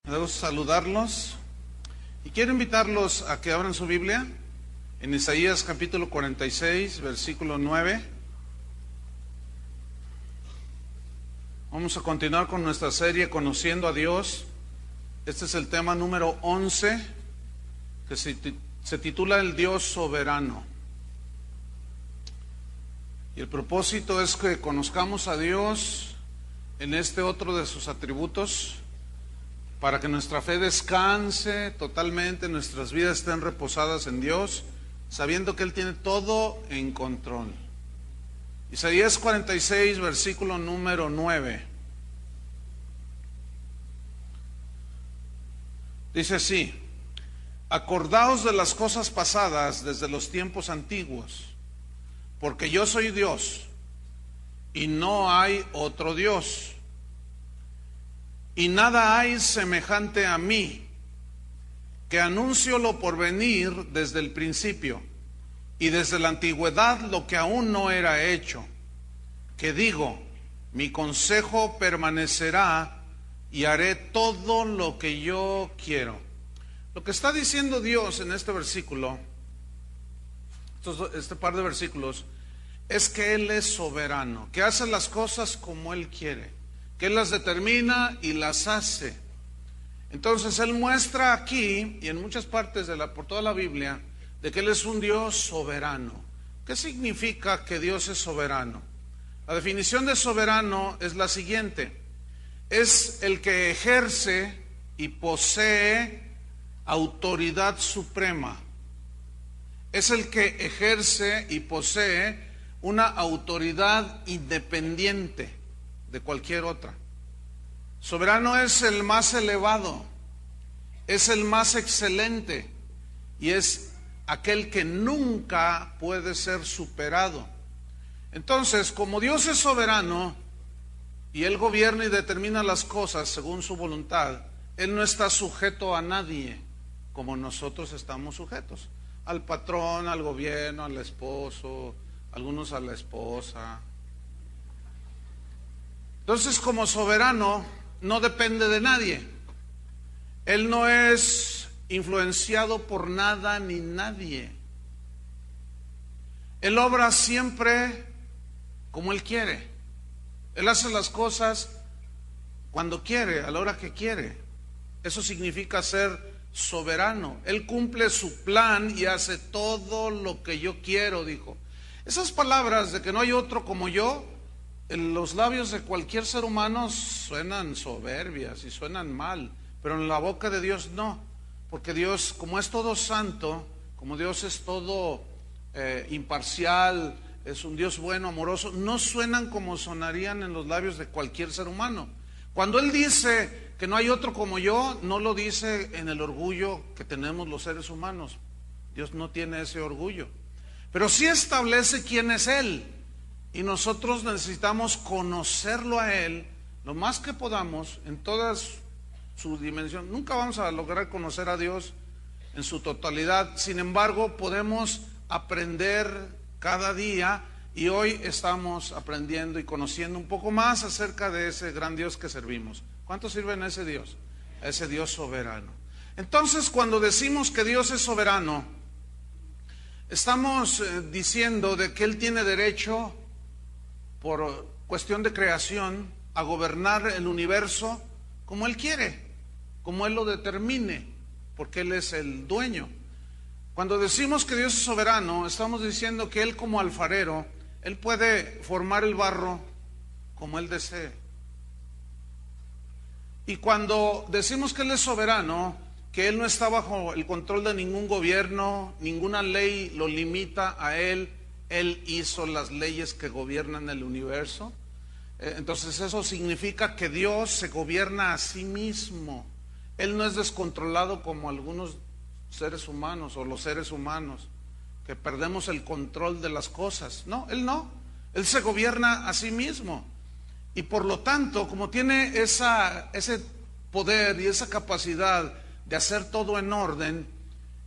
Me gusta saludarlos y quiero invitarlos a que abran su Biblia en Isaías capítulo 46, versículo 9. Vamos a continuar con nuestra serie Conociendo a Dios. Este es el tema número 11, que se titula El Dios Soberano. Y el propósito es que conozcamos a Dios en este otro de sus atributos, para que nuestra fe descanse totalmente, nuestras vidas estén reposadas en Dios, sabiendo que Él tiene todo en control. Isaías 46, versículo número 9. Dice así: acordaos de las cosas pasadas desde los tiempos antiguos, porque yo soy Dios y no hay otro Dios. Y nada hay semejante a mí, que anuncio lo por venir desde el principio, y desde la antigüedad lo que aún no era hecho, que digo, mi consejo permanecerá y haré todo lo que yo quiero. Lo que está diciendo Dios en este versículo, este par de versículos, es que Él es soberano, que hace las cosas como Él quiere, que Él las determina y las hace. Entonces Él muestra aquí y en muchas partes por toda la Biblia de que Él es un Dios soberano. ¿Qué significa que Dios es soberano? La definición de soberano es la siguiente: es el que ejerce y posee autoridad suprema. Es el que ejerce y posee una autoridad independiente de cualquier otra. Soberano es el más elevado, es el más excelente y es aquel que nunca puede ser superado. Entonces, como Dios es soberano y Él gobierna y determina las cosas según su voluntad, Él no está sujeto a nadie como nosotros estamos sujetos: al patrón, al gobierno, al esposo, algunos a la esposa. Entonces, como soberano, no depende de nadie. Él no es influenciado por nada ni nadie. Él obra siempre como Él quiere. Él hace las cosas cuando quiere, a la hora que quiere. Eso significa ser soberano. Él cumple su plan y hace todo lo que yo quiero, dijo. Esas palabras de que no hay otro como yo, en los labios de cualquier ser humano suenan soberbias y suenan mal, pero en la boca de Dios no, porque Dios, como es todo santo, como Dios es todo imparcial, es un Dios bueno, amoroso, no suenan como sonarían en los labios de cualquier ser humano. Cuando Él dice que no hay otro como yo, no lo dice en el orgullo que tenemos los seres humanos. Dios no tiene ese orgullo, pero sí establece quién es Él. Y nosotros necesitamos conocerlo a Él lo más que podamos en toda su dimensión. Nunca vamos a lograr conocer a Dios en su totalidad. Sin embargo, podemos aprender cada día, y hoy estamos aprendiendo y conociendo un poco más acerca de ese gran Dios que servimos. ¿Cuántos sirven a ese Dios? A ese Dios soberano. Entonces, cuando decimos que Dios es soberano, estamos diciendo de que Él tiene derecho, por cuestión de creación, a gobernar el universo como Él quiere, como Él lo determine, porque Él es el dueño. Cuando decimos que Dios es soberano, estamos diciendo que Él, como alfarero, Él puede formar el barro como Él desee. Y cuando decimos que Él es soberano, que Él no está bajo el control de ningún gobierno, ninguna ley lo limita a Él, Él hizo las leyes que gobiernan el universo. Entonces eso significa que Dios se gobierna a sí mismo. Él no es descontrolado como algunos seres humanos o los seres humanos, que perdemos el control de las cosas. No, Él no. Él se gobierna a sí mismo. Y por lo tanto, como tiene ese poder y esa capacidad de hacer todo en orden,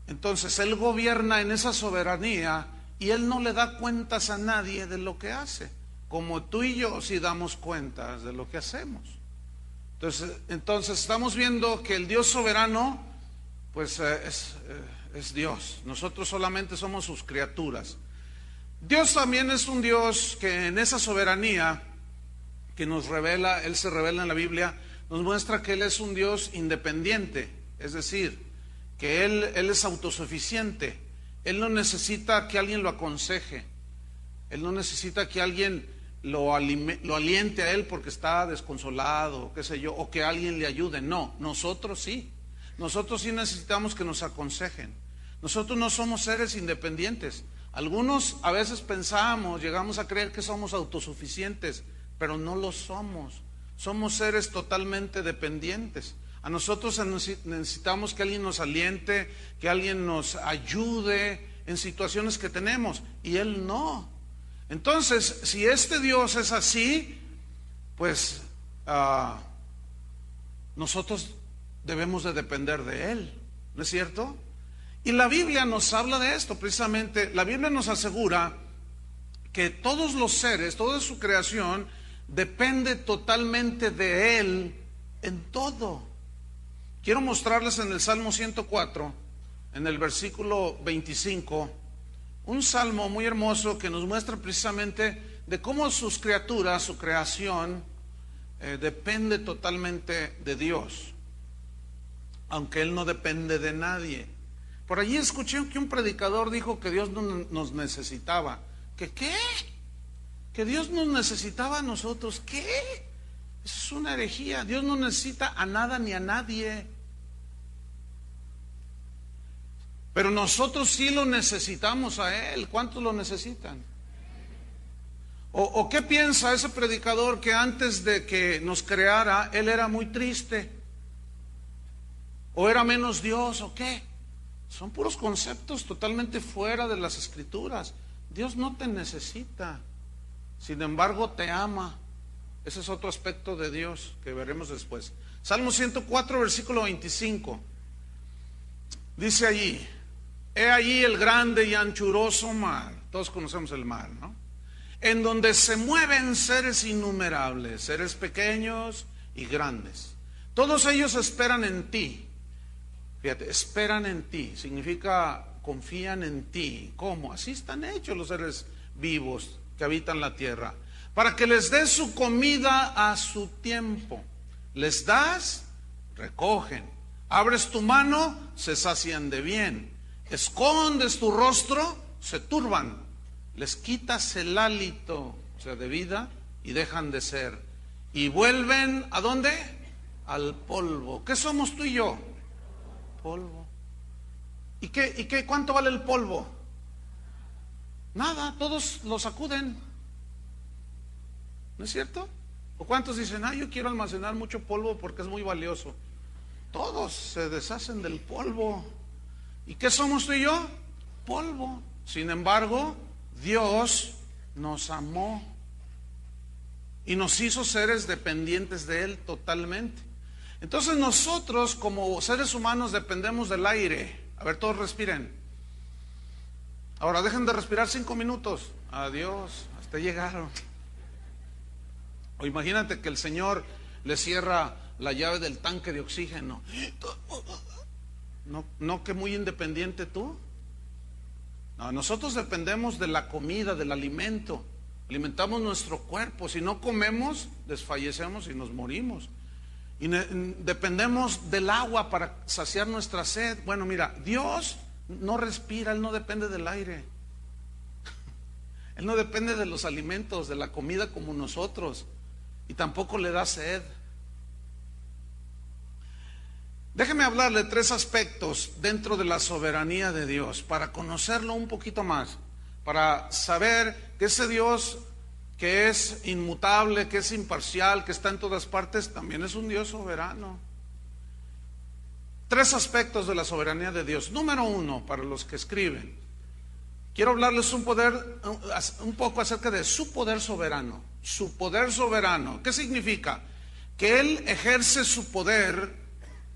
entonces Él gobierna en esa soberanía. Y Él no le da cuentas a nadie de lo que hace, como tú y yo sí damos cuentas de lo que hacemos. Entonces estamos viendo que el Dios soberano, pues es Dios. Nosotros solamente somos sus criaturas. Dios también es un Dios que en esa soberanía que nos revela, Él se revela en la Biblia, nos muestra que Él es un Dios independiente, es decir, que Él es autosuficiente. Él no necesita que alguien lo aconseje, Él no necesita que alguien lo aliente a Él porque está desconsolado, qué sé yo, o que alguien le ayude. No, nosotros sí necesitamos que nos aconsejen. Nosotros no somos seres independientes. Algunos a veces llegamos a creer que somos autosuficientes, pero no lo somos. Somos seres totalmente dependientes. A nosotros necesitamos que alguien nos aliente, que alguien nos ayude en situaciones que tenemos, y Él no. Entonces, si este Dios es así, pues nosotros debemos de depender de Él, ¿no es cierto? Y la Biblia nos habla de esto, precisamente. La Biblia nos asegura que todos los seres, toda su creación, depende totalmente de Él en todo. Quiero mostrarles en el Salmo 104, en el versículo 25, un salmo muy hermoso que nos muestra precisamente de cómo sus criaturas, su creación, depende totalmente de Dios, aunque Él no depende de nadie. Por allí escuché que un predicador dijo que Dios no nos necesitaba. ¿Qué? Que Dios nos necesitaba a nosotros. ¿Qué? Eso es una herejía. Dios no necesita a nada ni a nadie. Pero nosotros sí lo necesitamos a Él. ¿Cuántos lo necesitan? ¿O qué piensa ese predicador que antes de que nos creara, Él era muy triste? ¿O era menos Dios? ¿O qué? Son puros conceptos totalmente fuera de las Escrituras. Dios no te necesita, sin embargo te ama. Ese es otro aspecto de Dios que veremos después. Salmo 104, versículo 25. Dice allí: he allí el grande y anchuroso mar. Todos conocemos el mar, ¿no? En donde se mueven seres innumerables, seres pequeños y grandes. Todos ellos esperan en ti. Fíjate, esperan en ti, significa confían en ti. ¿Cómo? Así están hechos los seres vivos que habitan la tierra. Para que les des su comida a su tiempo. Les das, recogen. Abres tu mano, se sacian de bien. Escondes tu rostro, se turban. Les quitas el hálito, o sea, de vida, y dejan de ser. Y vuelven, ¿a dónde? Al polvo. ¿Qué somos tú y yo? Polvo. ¿Y qué? ¿Cuánto vale el polvo? Nada, todos lo sacuden. ¿No es cierto? ¿O cuántos dicen, yo quiero almacenar mucho polvo porque es muy valioso? Todos se deshacen del polvo. ¿Y qué somos tú y yo? Polvo. Sin embargo, Dios nos amó y nos hizo seres dependientes de Él totalmente. Entonces nosotros como seres humanos dependemos del aire. A ver, todos respiren. Ahora dejen de respirar 5 minutos. Adiós, hasta llegaron. O imagínate que el Señor le cierra la llave del tanque de oxígeno. ¿No que muy independiente tú? No, nosotros dependemos de la comida, del alimento. Alimentamos nuestro cuerpo. Si no comemos, desfallecemos y nos morimos. Y dependemos del agua para saciar nuestra sed. Bueno, mira, Dios no respira, Él no depende del aire. Él no depende de los alimentos, de la comida como nosotros. Y tampoco le da sed. Déjeme hablarle 3 aspectos dentro de la soberanía de Dios para conocerlo un poquito más, para saber que ese Dios que es inmutable, que es imparcial, que está en todas partes, también es un Dios soberano. 3 aspectos de la soberanía de Dios. Número 1, para los que escriben, quiero hablarles un poco acerca de su poder soberano. Su poder soberano, ¿qué significa? Que Él ejerce su poder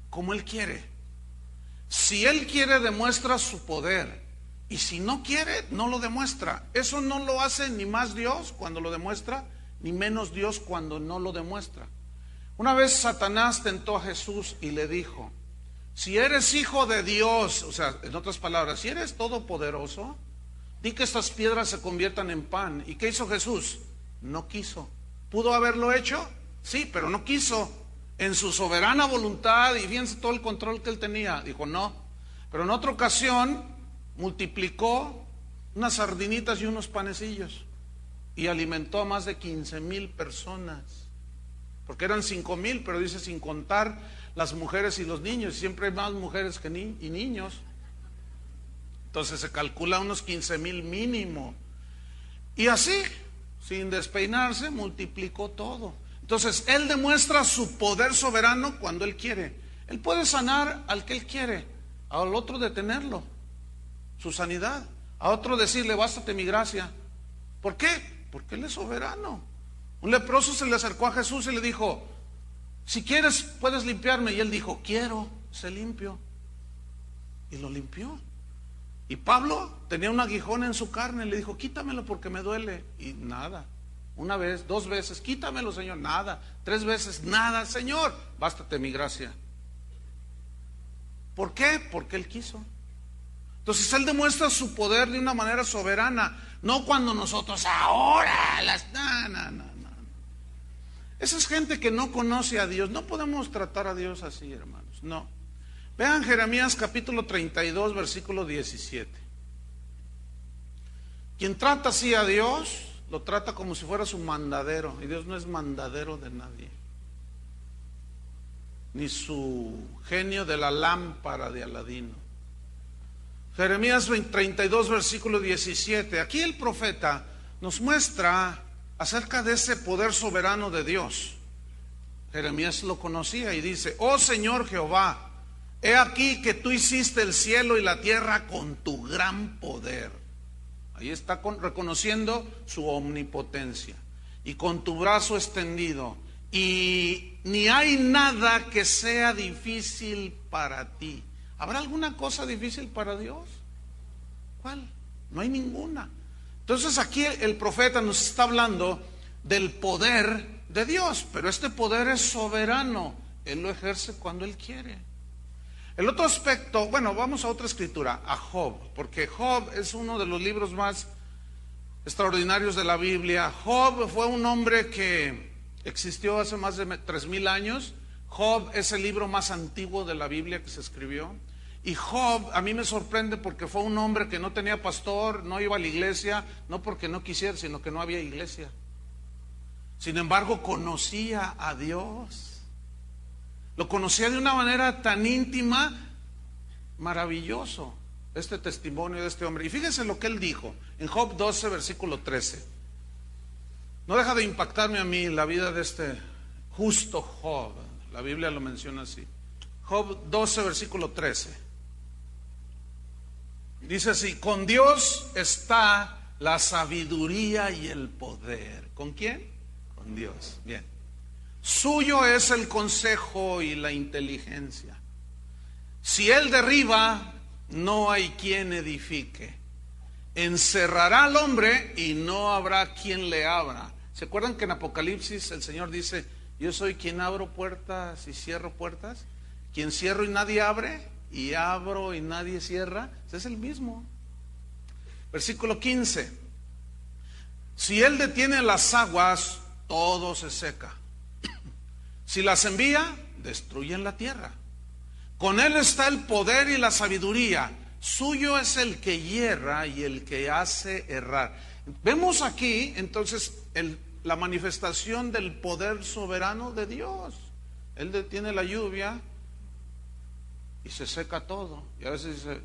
como Él quiere. Si Él quiere, demuestra su poder. Y si no quiere, no lo demuestra. Eso no lo hace ni más Dios cuando lo demuestra, ni menos Dios cuando no lo demuestra. Una vez Satanás tentó a Jesús y le dijo: si eres hijo de Dios, o sea, en otras palabras, si eres todopoderoso, di que estas piedras se conviertan en pan. ¿Y qué hizo Jesús? No quiso. ¿Pudo haberlo hecho? Sí, pero no quiso. En su soberana voluntad, y fíjense todo el control que él tenía, dijo no. Pero en otra ocasión multiplicó unas sardinitas y unos panecillos y alimentó a más de 15,000 personas, porque eran 5,000, pero dice sin contar las mujeres y los niños. Siempre hay más mujeres que y niños. Entonces se calcula unos 15,000 mínimo. Y así, sin despeinarse, multiplicó todo. Entonces él demuestra su poder soberano cuando él quiere. Él puede sanar al que él quiere, al otro detenerlo, su sanidad, a otro decirle bástate mi gracia. ¿Por qué? Porque él es soberano. Un leproso se le acercó a Jesús y le dijo: si quieres puedes limpiarme. Y él dijo: quiero, se limpio. Y lo limpió. Y Pablo tenía un aguijón en su carne, le dijo: quítamelo porque me duele. Y nada. Una vez, 2 veces: quítamelo, Señor. Nada. 3 veces: nada, Señor, bástate mi gracia. ¿Por qué? Porque él quiso. Entonces él demuestra su poder de una manera soberana, no cuando nosotros ahora no. Esa es gente que no conoce a Dios. No podemos tratar a Dios así, hermanos, no. Vean Jeremías capítulo 32 versículo 17. Quien trata así a Dios, lo trata como si fuera su mandadero, y Dios no es mandadero de nadie, ni su genio de la lámpara de Aladino. Jeremías 32 versículo 17. Aquí el profeta nos muestra acerca de ese poder soberano de Dios. Jeremías lo conocía y dice: oh Señor Jehová, he aquí que tú hiciste el cielo y la tierra con tu gran poder. Ahí está reconociendo su omnipotencia. Y con tu brazo extendido, y ni hay nada que sea difícil para ti. ¿Habrá alguna cosa difícil para Dios? ¿Cuál? No hay ninguna. Entonces aquí el profeta nos está hablando del poder de Dios, pero este poder es soberano. Él lo ejerce cuando Él quiere. El otro aspecto, bueno, vamos a otra escritura, a Job, porque Job es uno de los libros más extraordinarios de la Biblia. Job fue un hombre que existió hace más de 3,000 años. Job es el libro más antiguo de la Biblia que se escribió. Y Job a mí me sorprende porque fue un hombre que no tenía pastor, no iba a la iglesia, no porque no quisiera, sino que no había iglesia. Sin embargo, conocía a Dios. Lo conocía de una manera tan íntima, maravilloso, este testimonio de este hombre. Y fíjense lo que él dijo en Job 12, versículo 13. No deja de impactarme a mí la vida de este justo Job. La Biblia lo menciona así. Job 12, versículo 13. Dice así: con Dios está la sabiduría y el poder. ¿Con quién? Con Dios. Bien. Suyo es el consejo y la inteligencia. Si Él derriba, no hay quien edifique. Encerrará al hombre y no habrá quien le abra. ¿Se acuerdan que en Apocalipsis el Señor dice: yo soy quien abro puertas y cierro puertas? Quien cierro y nadie abre, y abro y nadie cierra. Ese es el mismo. Versículo 15. Si Él detiene las aguas, todo se seca. Si las envía, destruyen la tierra. Con Él está el poder y la sabiduría. Suyo es el que hierra y el que hace errar. Vemos aquí entonces la manifestación del poder soberano de Dios. Él detiene la lluvia y se seca todo. Y a veces dice: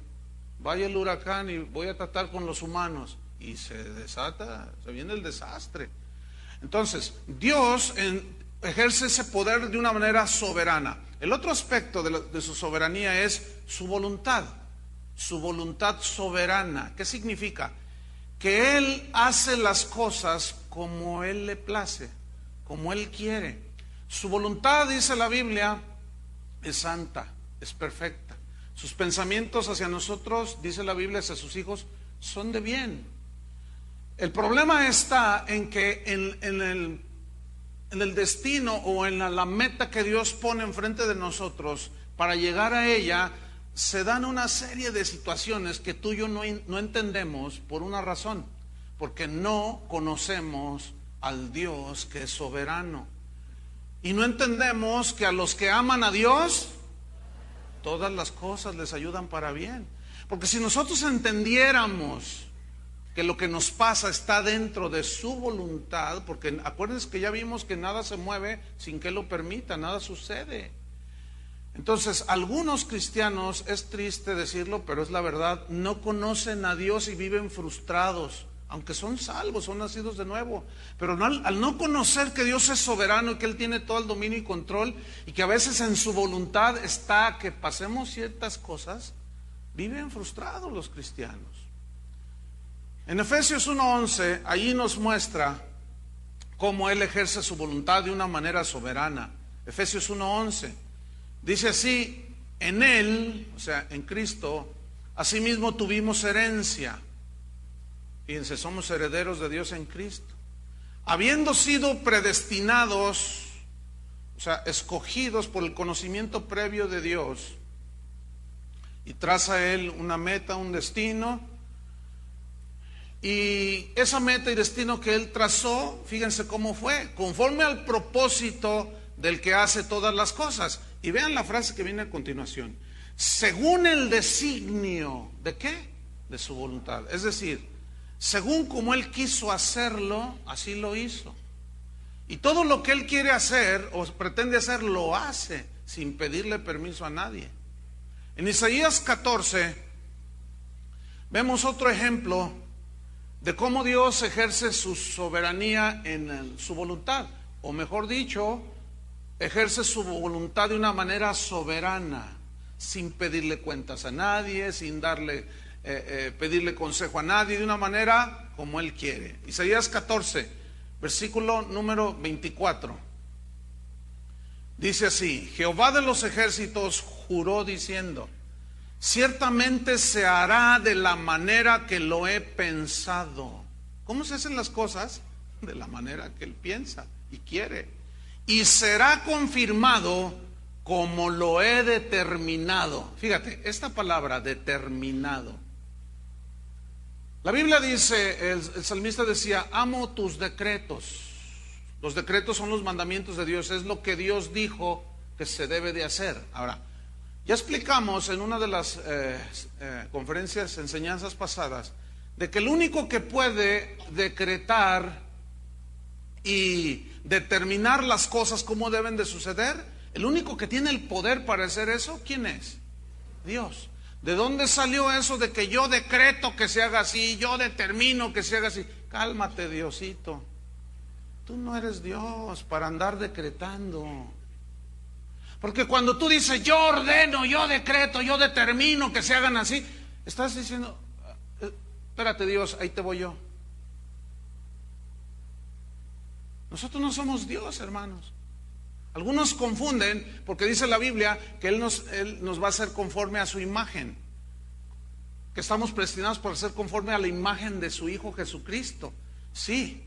vaya el huracán y voy a tratar con los humanos, y se desata, se viene el desastre. Entonces Dios ejerce ese poder de una manera soberana. El otro aspecto de su soberanía es su voluntad soberana. ¿Qué significa? Que Él hace las cosas como Él le place, como Él quiere. Su voluntad, dice la Biblia, es santa, es perfecta. Sus pensamientos hacia nosotros, dice la Biblia, hacia sus hijos, son de bien. El problema está en que en en el destino o en la meta que Dios pone enfrente de nosotros, para llegar a ella, se dan una serie de situaciones que tú y yo no entendemos por una razón, porque no conocemos al Dios que es soberano. Y no entendemos que a los que aman a Dios, todas las cosas les ayudan para bien. Porque si nosotros entendiéramos que lo que nos pasa está dentro de su voluntad, porque acuérdense que ya vimos que nada se mueve sin que Él lo permita, nada sucede. Entonces, algunos cristianos, es triste decirlo, pero es la verdad, no conocen a Dios y viven frustrados, aunque son salvos, son nacidos de nuevo. Pero al no conocer que Dios es soberano y que Él tiene todo el dominio y control, y que a veces en su voluntad está que pasemos ciertas cosas, viven frustrados los cristianos. En Efesios 1:11, allí nos muestra cómo Él ejerce su voluntad de una manera soberana. Efesios 1:11 dice así: en Él, o sea, en Cristo, asimismo tuvimos herencia. Fíjense, somos herederos de Dios en Cristo, habiendo sido predestinados, o sea, escogidos por el conocimiento previo de Dios, y traza Él una meta, un destino, y esa meta y destino que Él trazó, fíjense cómo fue, conforme al propósito del que hace todas las cosas. Y vean la frase que viene a continuación: según el designio, ¿de qué? De su voluntad. Es decir, según como Él quiso hacerlo, así lo hizo. Y todo lo que Él quiere hacer o pretende hacer, lo hace sin pedirle permiso a nadie. En Isaías 14 vemos otro ejemplo de cómo Dios ejerce su soberanía en su voluntad, o mejor dicho, ejerce su voluntad de una manera soberana, sin pedirle cuentas a nadie, sin pedirle consejo a nadie, de una manera como Él quiere. Isaías 14, versículo número 24. Dice así: Jehová de los ejércitos juró diciendo: ciertamente se hará de la manera que lo he pensado. ¿Cómo se hacen las cosas? De la manera que Él piensa y quiere. Y será confirmado como lo he determinado. Fíjate, esta palabra, determinado. La Biblia dice, el salmista decía: amo tus decretos. Los decretos son los mandamientos de Dios, es lo que Dios dijo que se debe de hacer. Ahora, ya explicamos en una de las conferencias, enseñanzas pasadas, de que el único que puede decretar y determinar las cosas como deben de suceder, el único que tiene el poder para hacer eso, ¿quién es? Dios. ¿De dónde salió eso de que yo decreto que se haga así, yo determino que se haga así? Cálmate, Diosito. Tú no eres Dios para andar decretando. Porque cuando tú dices yo ordeno, yo decreto, yo determino que se hagan así, estás diciendo, espérate Dios, ahí te voy yo. Nosotros no somos Dios, hermanos. Algunos confunden porque dice la Biblia que Él nos va a hacer conforme a su imagen, que estamos predestinados para ser conforme a la imagen de su Hijo Jesucristo. Sí.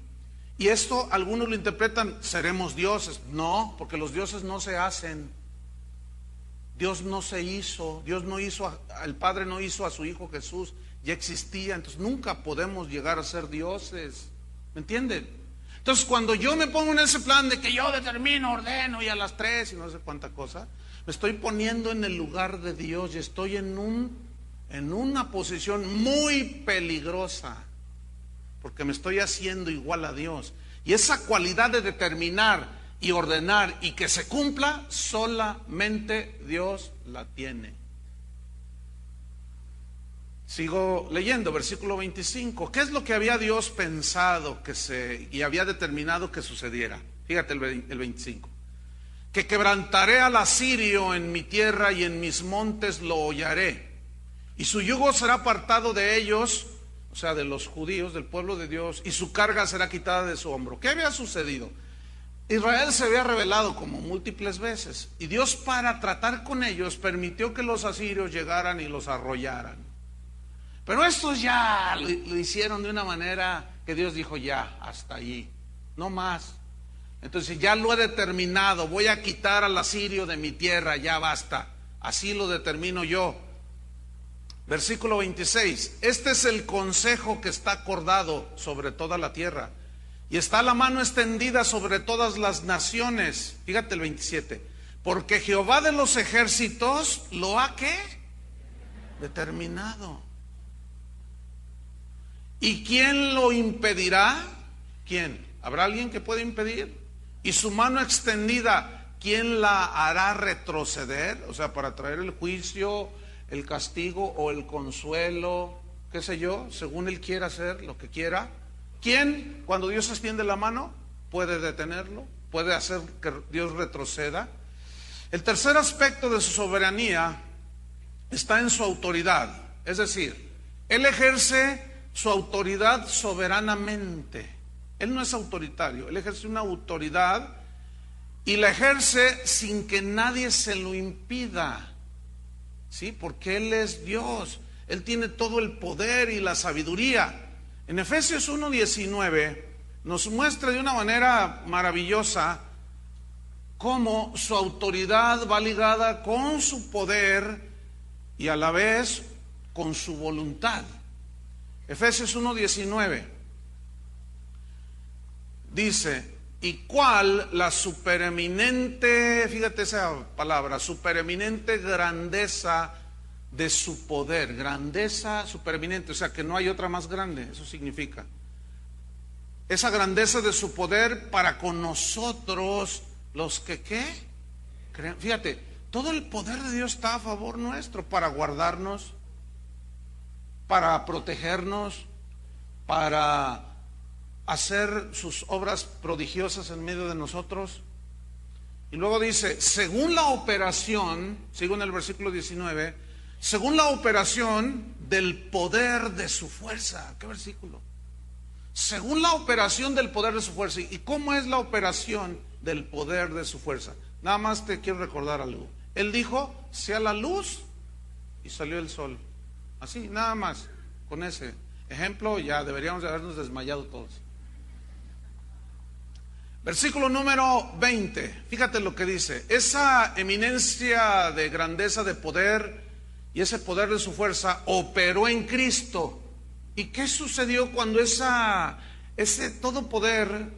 Y esto algunos lo interpretan, seremos dioses. No, porque los dioses no se hacen. Dios no se hizo, el Padre no hizo a su Hijo Jesús, ya existía, entonces nunca podemos llegar a ser dioses. ¿Me entienden? Entonces cuando yo me pongo en ese plan de que yo determino, ordeno y a las 3 y no sé cuánta cosa, me estoy poniendo en el lugar de Dios y estoy en una posición muy peligrosa, porque me estoy haciendo igual a Dios. Y esa cualidad de determinar y ordenar y que se cumpla, solamente Dios la tiene. Sigo leyendo, versículo 25. ¿Qué es lo que había Dios pensado y había determinado que sucediera? Fíjate el 25. Que quebrantaré al asirio en mi tierra y en mis montes lo hollaré. Y su yugo será apartado de ellos, o sea, de los judíos, del pueblo de Dios, y su carga será quitada de su hombro. ¿Qué había sucedido? Israel se había rebelado como múltiples veces, y Dios, para tratar con ellos, permitió que los asirios llegaran y los arrollaran. Pero estos ya lo hicieron de una manera que Dios dijo: ya, hasta allí, no más. Entonces ya lo he determinado, voy a quitar al asirio de mi tierra, ya basta. Así lo determino yo. Versículo 26. Este es el consejo que está acordado sobre toda la tierra, y está la mano extendida sobre todas las naciones. Fíjate el 27. Porque Jehová de los ejércitos lo ha ¿qué? Determinado. ¿Y quién lo impedirá? ¿Quién? ¿Habrá alguien que pueda impedir? Y su mano extendida, ¿quién la hará retroceder? O sea, para traer el juicio, el castigo o el consuelo, qué sé yo, según él quiera hacer lo que quiera. ¿Quién, cuando Dios extiende la mano, puede detenerlo? ¿Puede hacer que Dios retroceda? El tercer aspecto de su soberanía está en su autoridad. Es decir, él ejerce su autoridad soberanamente. Él no es autoritario, él ejerce una autoridad y la ejerce sin que nadie se lo impida. ¿Sí? Porque él es Dios, él tiene todo el poder y la sabiduría. En Efesios 1:19 nos muestra de una manera maravillosa cómo su autoridad va ligada con su poder y a la vez con su voluntad. Efesios 1:19 dice: ¿y cuál la supereminente, fíjate esa palabra, supereminente grandeza de su poder? Grandeza supereminente, o sea que no hay otra más grande, eso significa. Esa grandeza de su poder para con nosotros, los que ¿qué? Creen. Fíjate, todo el poder de Dios está a favor nuestro, para guardarnos, para protegernos, para hacer sus obras prodigiosas en medio de nosotros. Y luego dice, según la operación, sigo en el versículo 19, según la operación del poder de su fuerza. ¿Qué versículo? Según la operación del poder de su fuerza. ¿Y cómo es la operación del poder de su fuerza? Nada más te quiero recordar algo. Él dijo, sea la luz, y salió el sol. Así, nada más. Con ese ejemplo ya deberíamos de habernos desmayado todos. Versículo número 20, fíjate lo que dice: esa eminencia de grandeza de poder y ese poder de su fuerza operó en Cristo. ¿Y qué sucedió cuando ese todo poder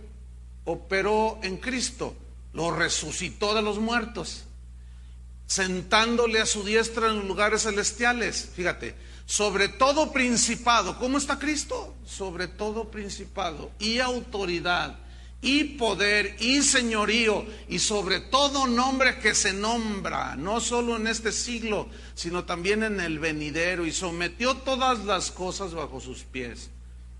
operó en Cristo? Lo resucitó de los muertos, sentándole a su diestra en los lugares celestiales. Fíjate, sobre todo principado. ¿Cómo está Cristo? Sobre todo principado y autoridad y poder y señorío, y sobre todo nombre que se nombra, no solo en este siglo, sino también en el venidero, y sometió todas las cosas bajo sus pies,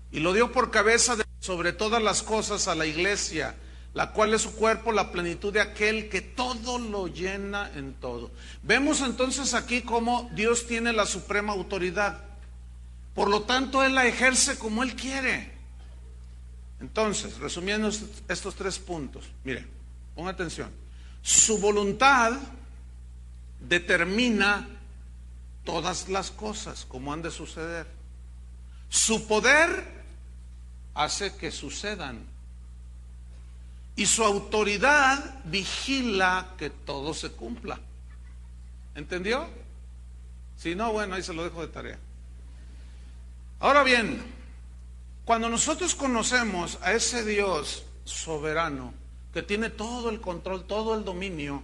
y lo dio por cabeza sobre todas las cosas a la iglesia, la cual es su cuerpo, la plenitud de aquel que todo lo llena en todo. Vemos entonces aquí cómo Dios tiene la suprema autoridad, por lo tanto Él la ejerce como Él quiere. Entonces, resumiendo estos 3 puntos, mire, ponga atención. Su voluntad determina todas las cosas como han de suceder. Su poder hace que sucedan. Y su autoridad vigila que todo se cumpla. ¿Entendió? Si no, bueno, ahí se lo dejo de tarea. Ahora bien, cuando nosotros conocemos a ese Dios soberano que tiene todo el control, todo el dominio,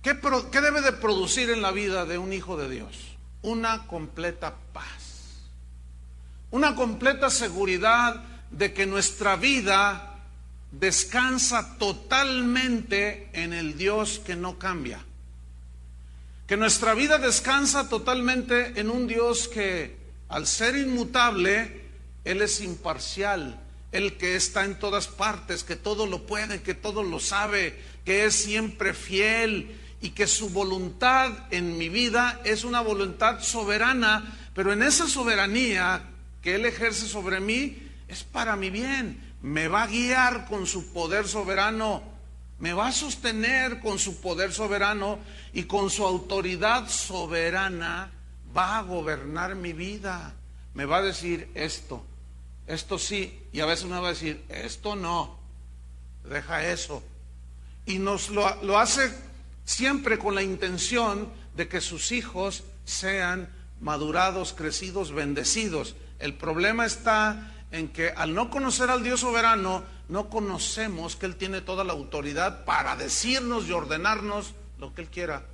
¿qué debe de producir en la vida de un hijo de Dios? Una completa paz, una completa seguridad de que nuestra vida descansa totalmente en el Dios que no cambia, que nuestra vida descansa totalmente en un Dios que, al ser inmutable, Él es imparcial, el que está en todas partes, que todo lo puede, que todo lo sabe, que es siempre fiel, y que su voluntad en mi vida es una voluntad soberana, pero en esa soberanía que Él ejerce sobre mí es para mi bien. Me va a guiar con su poder soberano, me va a sostener con su poder soberano, y con su autoridad soberana va a gobernar mi vida. Me va a decir esto sí, y a veces me va a decir esto no. deja eso. Y nos lo hace siempre con la intención de que sus hijos sean madurados, crecidos, bendecidos. El problema está en que al no conocer al Dios soberano, no conocemos que Él tiene toda la autoridad para decirnos y ordenarnos lo que Él quiera.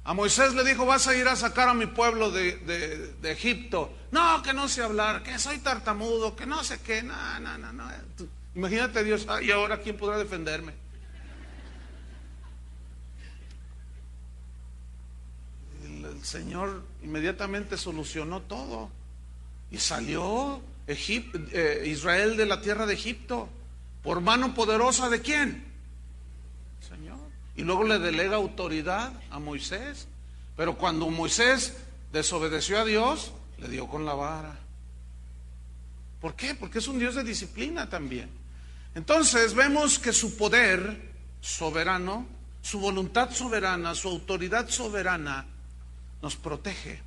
A Moisés le dijo: vas a ir a sacar a mi pueblo de Egipto. No, que no sé hablar, que soy tartamudo, que no sé qué. No. Imagínate Dios, ¿y ahora quién podrá defenderme? El Señor inmediatamente solucionó todo. Y salió Israel de la tierra de Egipto. ¿Por mano poderosa de quién? Señor. Y luego le delega autoridad a Moisés. Pero cuando Moisés desobedeció a Dios, le dio con la vara. ¿Por qué? Porque es un Dios de disciplina también. Entonces vemos que su poder soberano, su voluntad soberana, su autoridad soberana nos protege,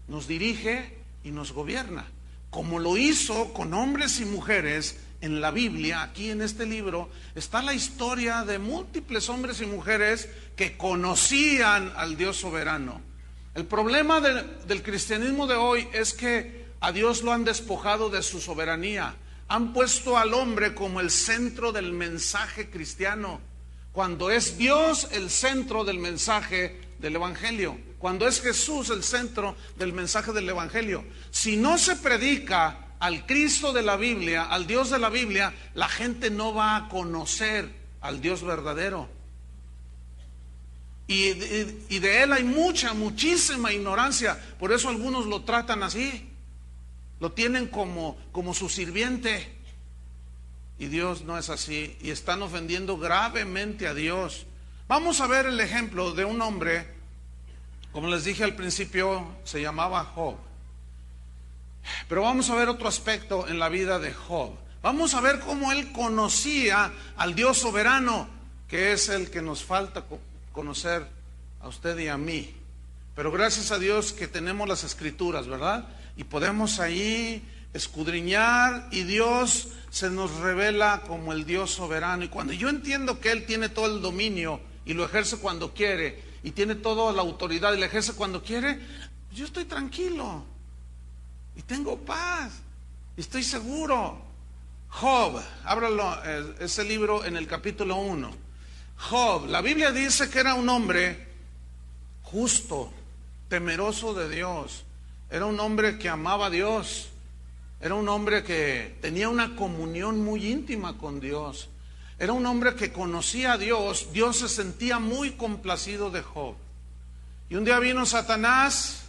nos dirige y nos gobierna, como lo hizo con hombres y mujeres. En la Biblia, aquí en este libro, está la historia de múltiples hombres y mujeres que conocían al Dios soberano. El problema del cristianismo de hoy es que a Dios lo han despojado de su soberanía. Han puesto al hombre como el centro del mensaje cristiano, cuando es Dios el centro del mensaje del Evangelio, cuando es Jesús el centro del mensaje del Evangelio. Si no se predica al Cristo de la Biblia, al Dios de la Biblia, la gente no va a conocer al Dios verdadero. Y de Él hay muchísima ignorancia. Por eso algunos lo tratan así, lo tienen como su sirviente. Y Dios no es así, y están ofendiendo gravemente a Dios. Vamos a ver el ejemplo de un hombre, como les dije al principio, se llamaba Job. Pero vamos a ver otro aspecto en la vida de Job. Vamos a ver cómo él conocía al Dios soberano, que es el que nos falta conocer a usted y a mí. Pero gracias a Dios que tenemos las Escrituras, ¿verdad? Y podemos ahí escudriñar, y Dios se nos revela como el Dios soberano. Y cuando yo entiendo que Él tiene todo el dominio y lo ejerce cuando quiere, y tiene toda la autoridad y lo ejerce cuando quiere, yo estoy tranquilo y tengo paz y estoy seguro. Job, ábralo, ese libro en el capítulo 1. Job, la Biblia dice que era un hombre justo, temeroso de Dios. Era un hombre que amaba a Dios. Era un hombre que tenía una comunión muy íntima con Dios. Era un hombre que conocía a Dios. Dios se sentía muy complacido de Job. Y un día vino Satanás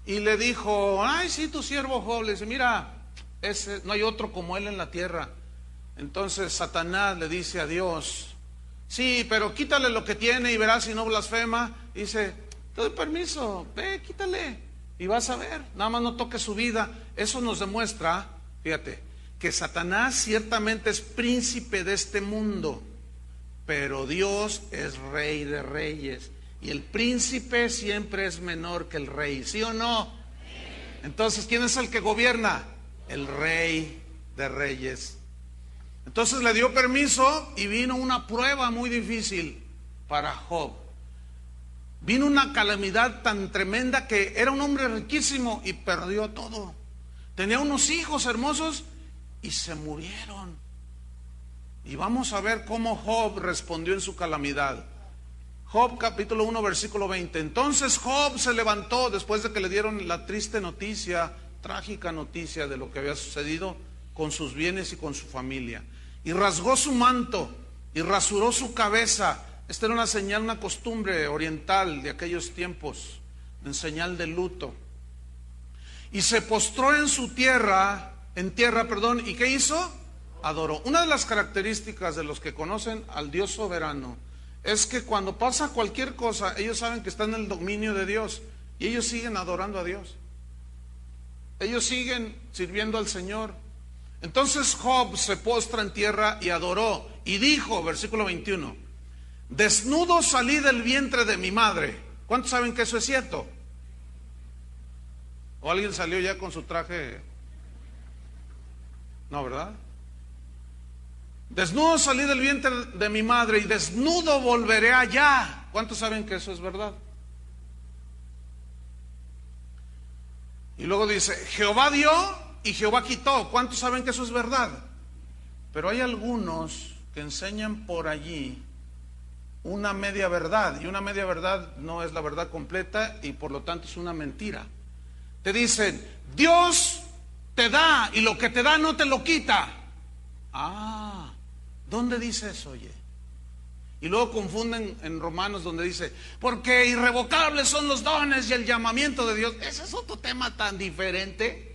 y le dijo: ay, sí, tu siervo Job. Le dice: mira, no hay otro como él en la tierra. Entonces Satanás le dice a Dios: sí, pero quítale lo que tiene y verás si no blasfema. Y dice: te doy permiso, ve, quítale y vas a ver, nada más no toques su vida. Eso nos demuestra, fíjate, que Satanás ciertamente es príncipe de este mundo, pero Dios es rey de reyes, y el príncipe siempre es menor que el rey, ¿sí o no? Entonces, ¿quién es el que gobierna? El rey de reyes. Entonces le dio permiso y vino una prueba muy difícil para Job. Vino una calamidad tan tremenda que era un hombre riquísimo y perdió todo. Tenía unos hijos hermosos y se murieron. Y vamos a ver cómo Job respondió en su calamidad. Job capítulo 1 versículo 20. Entonces Job se levantó después de que le dieron la triste noticia, trágica noticia de lo que había sucedido con sus bienes y con su familia. Y rasgó su manto y rasuró su cabeza. Esta era una señal, una costumbre oriental de aquellos tiempos, en señal de luto. Y se postró en tierra, ¿y qué hizo? Adoró. Una de las características de los que conocen al Dios soberano es que cuando pasa cualquier cosa, ellos saben que están en el dominio de Dios y ellos siguen adorando a Dios. Ellos siguen sirviendo al Señor. Entonces Job se postra en tierra y adoró y dijo, versículo 21, desnudo salí del vientre de mi madre. ¿Cuántos saben que eso es cierto? ¿O alguien salió ya con su traje? No, ¿verdad? Desnudo salí del vientre de mi madre y desnudo volveré allá. ¿Cuántos saben que eso es verdad? Y luego dice, Jehová dio y Jehová quitó. ¿Cuántos saben que eso es verdad? Pero hay algunos que enseñan por allí una media verdad, y una media verdad no es la verdad completa y por lo tanto es una mentira. Te dicen, Dios te da y lo que te da no te lo quita. Ah, ¿dónde dice eso, oye? Y luego confunden en Romanos donde dice, porque irrevocables son los dones y el llamamiento de Dios. Ese es otro tema tan diferente.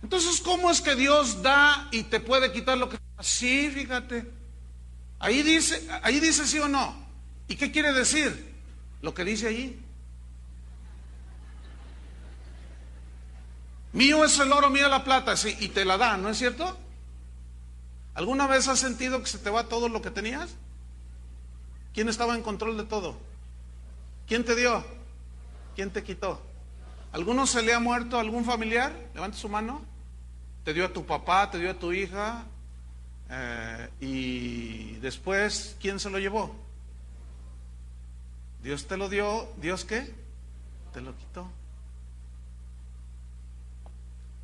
Entonces, ¿cómo es que Dios da y te puede quitar lo que... Sí, fíjate. Ahí dice sí o no. ¿Y qué quiere decir? Lo que dice allí. Mío es el oro, mía la plata, sí, y te la da, ¿no es cierto? ¿Alguna vez has sentido que se te va todo lo que tenías? ¿Quién estaba en control de todo? ¿Quién te dio? ¿Quién te quitó? ¿Alguno se le ha muerto a algún familiar? Levante su mano. Te dio a tu papá, te dio a tu hija, y después, ¿quién se lo llevó? Dios te lo dio. ¿Dios qué? Te lo quitó.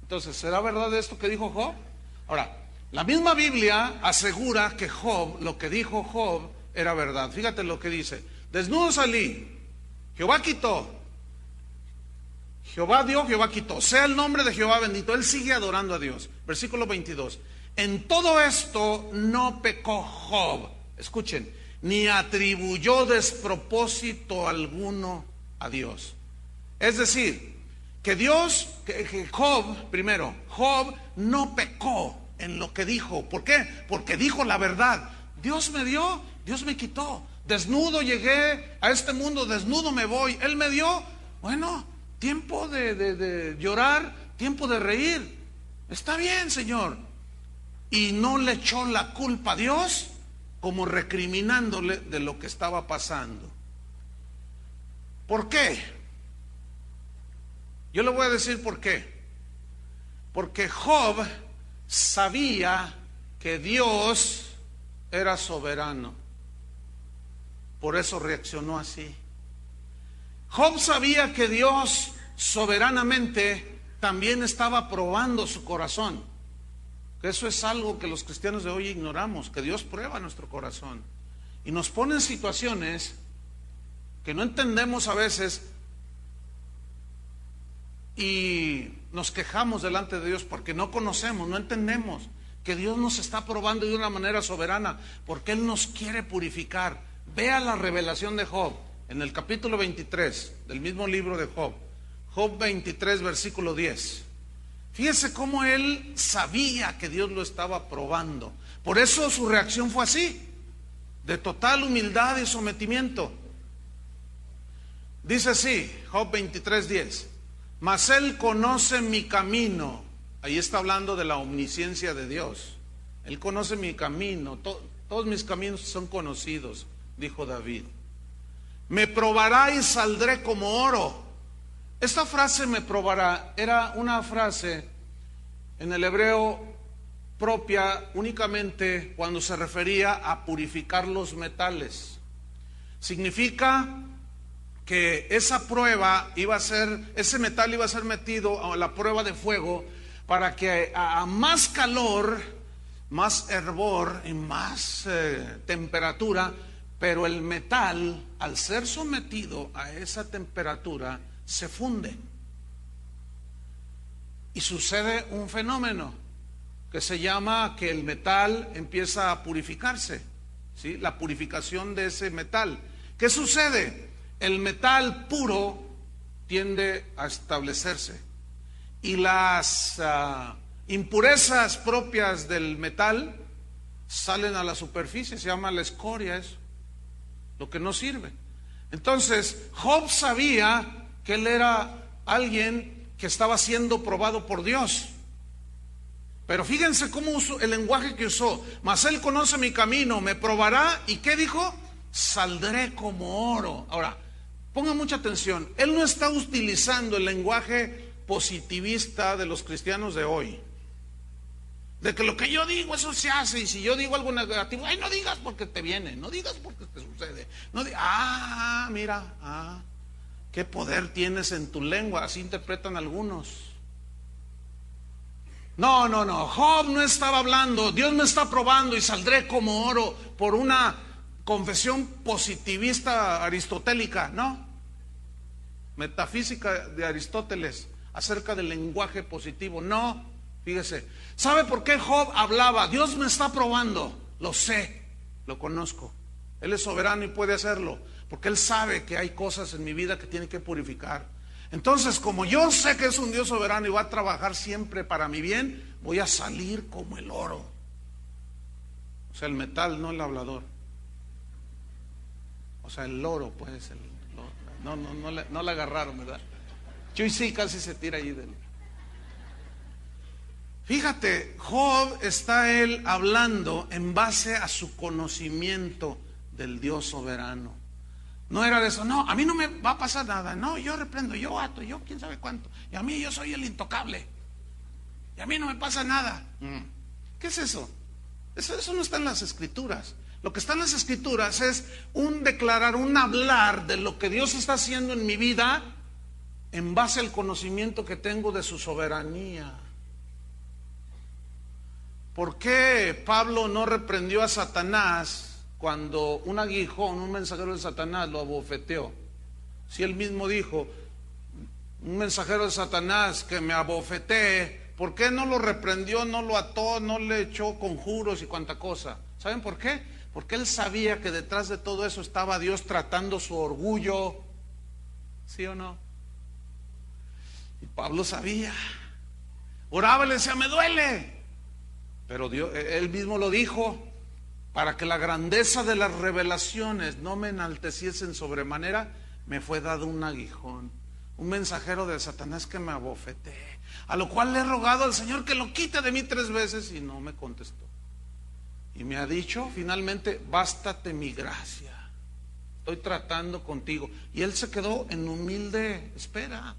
Entonces, ¿será verdad esto que dijo Job? Ahora, la misma Biblia asegura que Job, lo que dijo Job, era verdad. Fíjate lo que dice. Desnudo salí, Jehová quitó. Jehová dio, Jehová quitó. Sea el nombre de Jehová bendito. Él sigue adorando a Dios. Versículo 22. En todo esto no pecó Job. Escuchen, ni atribuyó despropósito alguno a Dios. Es decir, que Job, primero, Job no pecó en lo que dijo. ¿Por qué? Porque dijo la verdad. Dios me dio, Dios me quitó. Desnudo llegué a este mundo, desnudo me voy. Él me dio, bueno, tiempo de llorar, tiempo de reír. Está bien, Señor. Y no le echó la culpa a Dios, como recriminándole de lo que estaba pasando. ¿Por qué? Yo le voy a decir por qué. Porque Job sabía que Dios era soberano. Por eso reaccionó así. Job sabía que Dios soberanamente también estaba probando su corazón. Eso es algo que los cristianos de hoy ignoramos, que Dios prueba nuestro corazón y nos pone en situaciones que no entendemos a veces y nos quejamos delante de Dios porque no conocemos, no entendemos que Dios nos está probando de una manera soberana porque Él nos quiere purificar. Vea la revelación de Job en el capítulo 23 del mismo libro de Job. Job 23, versículo 10. Fíjese cómo él sabía que Dios lo estaba probando. Por eso su reacción fue así, de total humildad y sometimiento. Dice así, Job 23, 10. Mas Él conoce mi camino. Ahí está hablando de la omnisciencia de Dios. Él conoce mi camino. Todos mis caminos son conocidos, dijo David. Me probará y saldré como oro. Esta frase me probará era una frase en el hebreo propia únicamente cuando se refería a purificar los metales. Significa que esa prueba iba a ser, ese metal iba a ser metido a la prueba de fuego para que a más calor, más hervor y más temperatura, pero el metal, al ser sometido a esa temperatura, se funde. Y sucede un fenómeno que se llama que el metal empieza a purificarse, ¿sí? La purificación de ese metal. ¿Qué sucede? El metal puro tiende a establecerse y las impurezas propias del metal salen a la superficie, se llama la escoria, eso, lo que no sirve. Entonces, Job sabía que él era alguien que estaba siendo probado por Dios. Pero fíjense cómo usó el lenguaje que usó. Mas Él conoce mi camino, me probará. ¿Y qué dijo? Saldré como oro. Ahora, pongan mucha atención. Él no está utilizando el lenguaje positivista de los cristianos de hoy. De que lo que yo digo, eso se hace. Y si yo digo algo negativo, ay, no digas porque te viene, no digas porque te sucede. No mira, qué poder tienes en tu lengua, así interpretan algunos. No, Job no estaba hablando, Dios me está probando y saldré como oro por una confesión positivista aristotélica, no. Metafísica de Aristóteles acerca del lenguaje positivo, no. Fíjese, ¿sabe por qué Job hablaba? Dios me está probando, lo sé, lo conozco. Él es soberano y puede hacerlo, porque Él sabe que hay cosas en mi vida que tiene que purificar. Entonces, como yo sé que es un Dios soberano y va a trabajar siempre para mi bien, voy a salir como el oro. O sea, el metal, no el hablador. O sea, el oro, pues. No la agarraron, ¿verdad? Chuy sí casi se tira ahí del... Fíjate, Job está él hablando en base a su conocimiento del Dios soberano. No era de eso, no, a mí no me va a pasar nada, no, yo reprendo, yo ato, yo quién sabe cuánto, y a mí yo soy el intocable, y a mí no me pasa nada. ¿Qué es eso? Eso no está en las Escrituras. Lo que está en las Escrituras es un declarar, un hablar de lo que Dios está haciendo en mi vida en base al conocimiento que tengo de su soberanía. ¿Por qué Pablo no reprendió a Satanás cuando un aguijón, un mensajero de Satanás lo abofeteó? Si él mismo dijo, un mensajero de Satanás que me abofetee, ¿por qué no lo reprendió, no lo ató, no le echó conjuros y cuanta cosa? ¿Saben por qué? Porque él sabía que detrás de todo eso estaba Dios tratando su orgullo. ¿Sí o no? Y Pablo sabía. Oraba y le decía, me duele. Pero Dios, él mismo lo dijo, para que la grandeza de las revelaciones no me enalteciesen sobremanera, me fue dado un aguijón, un mensajero de Satanás que me abofetee, a lo cual le he rogado al Señor que lo quite de mí 3 veces y no me contestó. Y me ha dicho finalmente, bástate mi gracia, estoy tratando contigo. Y él se quedó en humilde espera.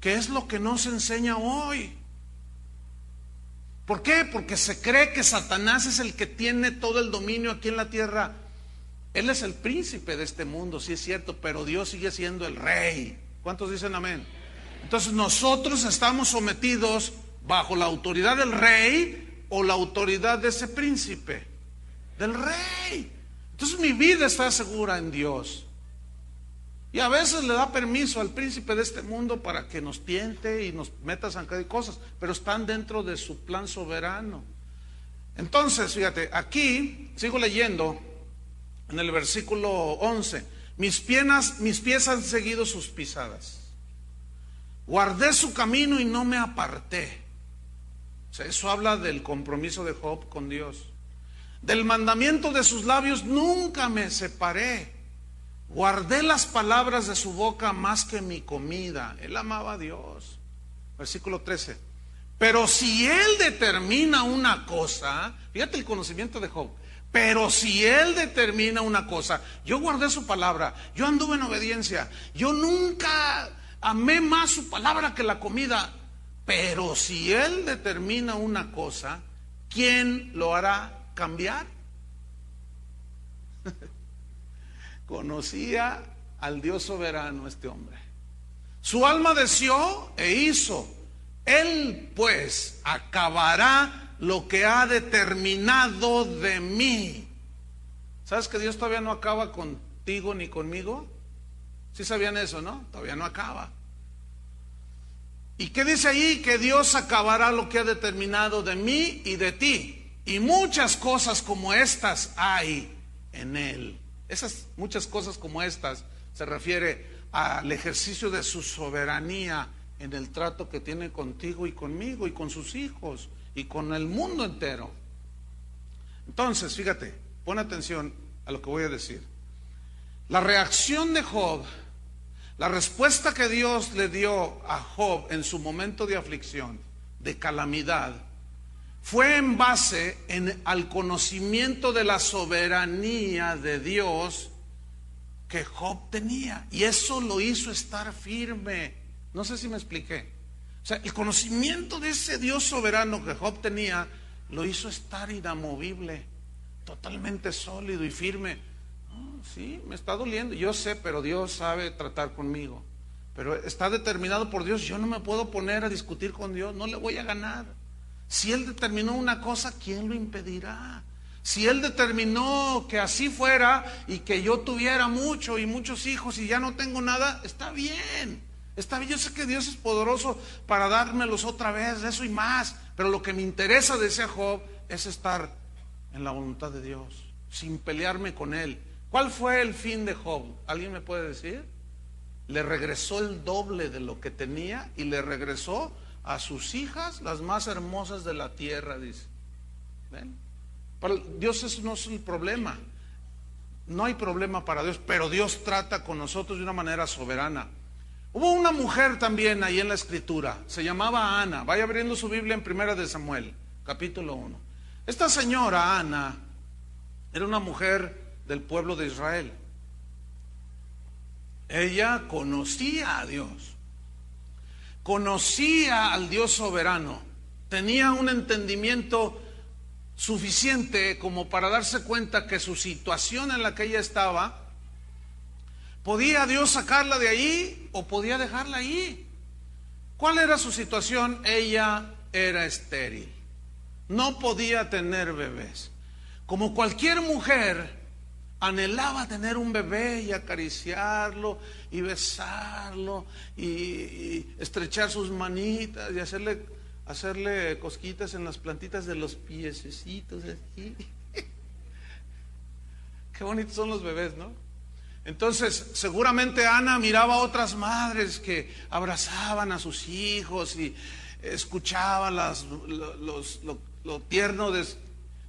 ¿Qué es lo que nos enseña hoy? ¿Por qué? Porque se cree que Satanás es el que tiene todo el dominio aquí en la tierra. Él es el príncipe de este mundo, sí es cierto, pero Dios sigue siendo el rey. ¿Cuántos dicen amén? Entonces nosotros estamos sometidos bajo la autoridad del rey o la autoridad de ese príncipe, del rey. Entonces mi vida está segura en Dios. Y a veces le da permiso al príncipe de este mundo para que nos tiente y nos meta zancada y cosas, pero están dentro de su plan soberano. Entonces, fíjate, aquí sigo leyendo en el versículo 11. Mis pies han seguido sus pisadas. Guardé su camino y no me aparté. O sea, eso habla del compromiso de Job con Dios. Del mandamiento de sus labios nunca me separé. Guardé las palabras de su boca más que mi comida. Él amaba a Dios. Versículo 13. Pero si él determina una cosa, fíjate el conocimiento de Job. Pero si él determina una cosa, yo guardé su palabra, yo anduve en obediencia, yo nunca amé más su palabra que la comida. Pero si él determina una cosa, ¿quién lo hará cambiar? Conocía al Dios soberano este hombre. Su alma deseó e hizo. Él pues acabará lo que ha determinado de mí. ¿Sabes que Dios todavía no acaba contigo ni conmigo? ¿Sí sabían eso, no? Todavía no acaba. ¿Y qué dice ahí? Que Dios acabará lo que ha determinado de mí y de ti. Y muchas cosas como estas hay en Él. Esas muchas cosas como estas se refiere al ejercicio de su soberanía en el trato que tiene contigo y conmigo y con sus hijos y con el mundo entero. Entonces, fíjate, pon atención a lo que voy a decir. La reacción de Job, la respuesta que Dios le dio a Job en su momento de aflicción, de calamidad, fue en base al conocimiento de la soberanía de Dios que Job tenía. Y eso lo hizo estar firme. No sé si me expliqué. O sea, el conocimiento de ese Dios soberano que Job tenía lo hizo estar inamovible, totalmente sólido y firme. Oh, sí, me está doliendo, yo sé, pero Dios sabe tratar conmigo. Pero está determinado por Dios, yo no me puedo poner a discutir con Dios, no le voy a ganar. Si Él determinó una cosa, ¿quién lo impedirá? Si Él determinó que así fuera y que yo tuviera mucho y muchos hijos y ya no tengo nada, está bien. Está bien, yo sé que Dios es poderoso para dármelos otra vez, eso y más. Pero lo que me interesa, decía Job, es estar en la voluntad de Dios, sin pelearme con Él. ¿Cuál fue el fin de Job? ¿Alguien me puede decir? Le regresó el doble de lo que tenía y le regresó a sus hijas las más hermosas de la tierra, dice. ¿Ven? Para Dios eso no es el problema. No hay problema para Dios, pero Dios trata con nosotros de una manera soberana. Hubo una mujer también ahí en la escritura, se llamaba Ana. Vaya abriendo su Biblia en 1 de Samuel, capítulo 1. Esta señora Ana era una mujer del pueblo de Israel. Ella conocía a Dios, conocía al Dios soberano, tenía un entendimiento suficiente como para darse cuenta que su situación en la que ella estaba, ¿podía Dios sacarla de ahí o podía dejarla ahí? ¿Cuál era su situación? Ella era estéril, no podía tener bebés. Como cualquier mujer, anhelaba tener un bebé y acariciarlo y besarlo y estrechar sus manitas y hacerle cosquitas en las plantitas de los piececitos así. Qué bonitos son los bebés, ¿no? Entonces, seguramente Ana miraba a otras madres que abrazaban a sus hijos y escuchaba lo tierno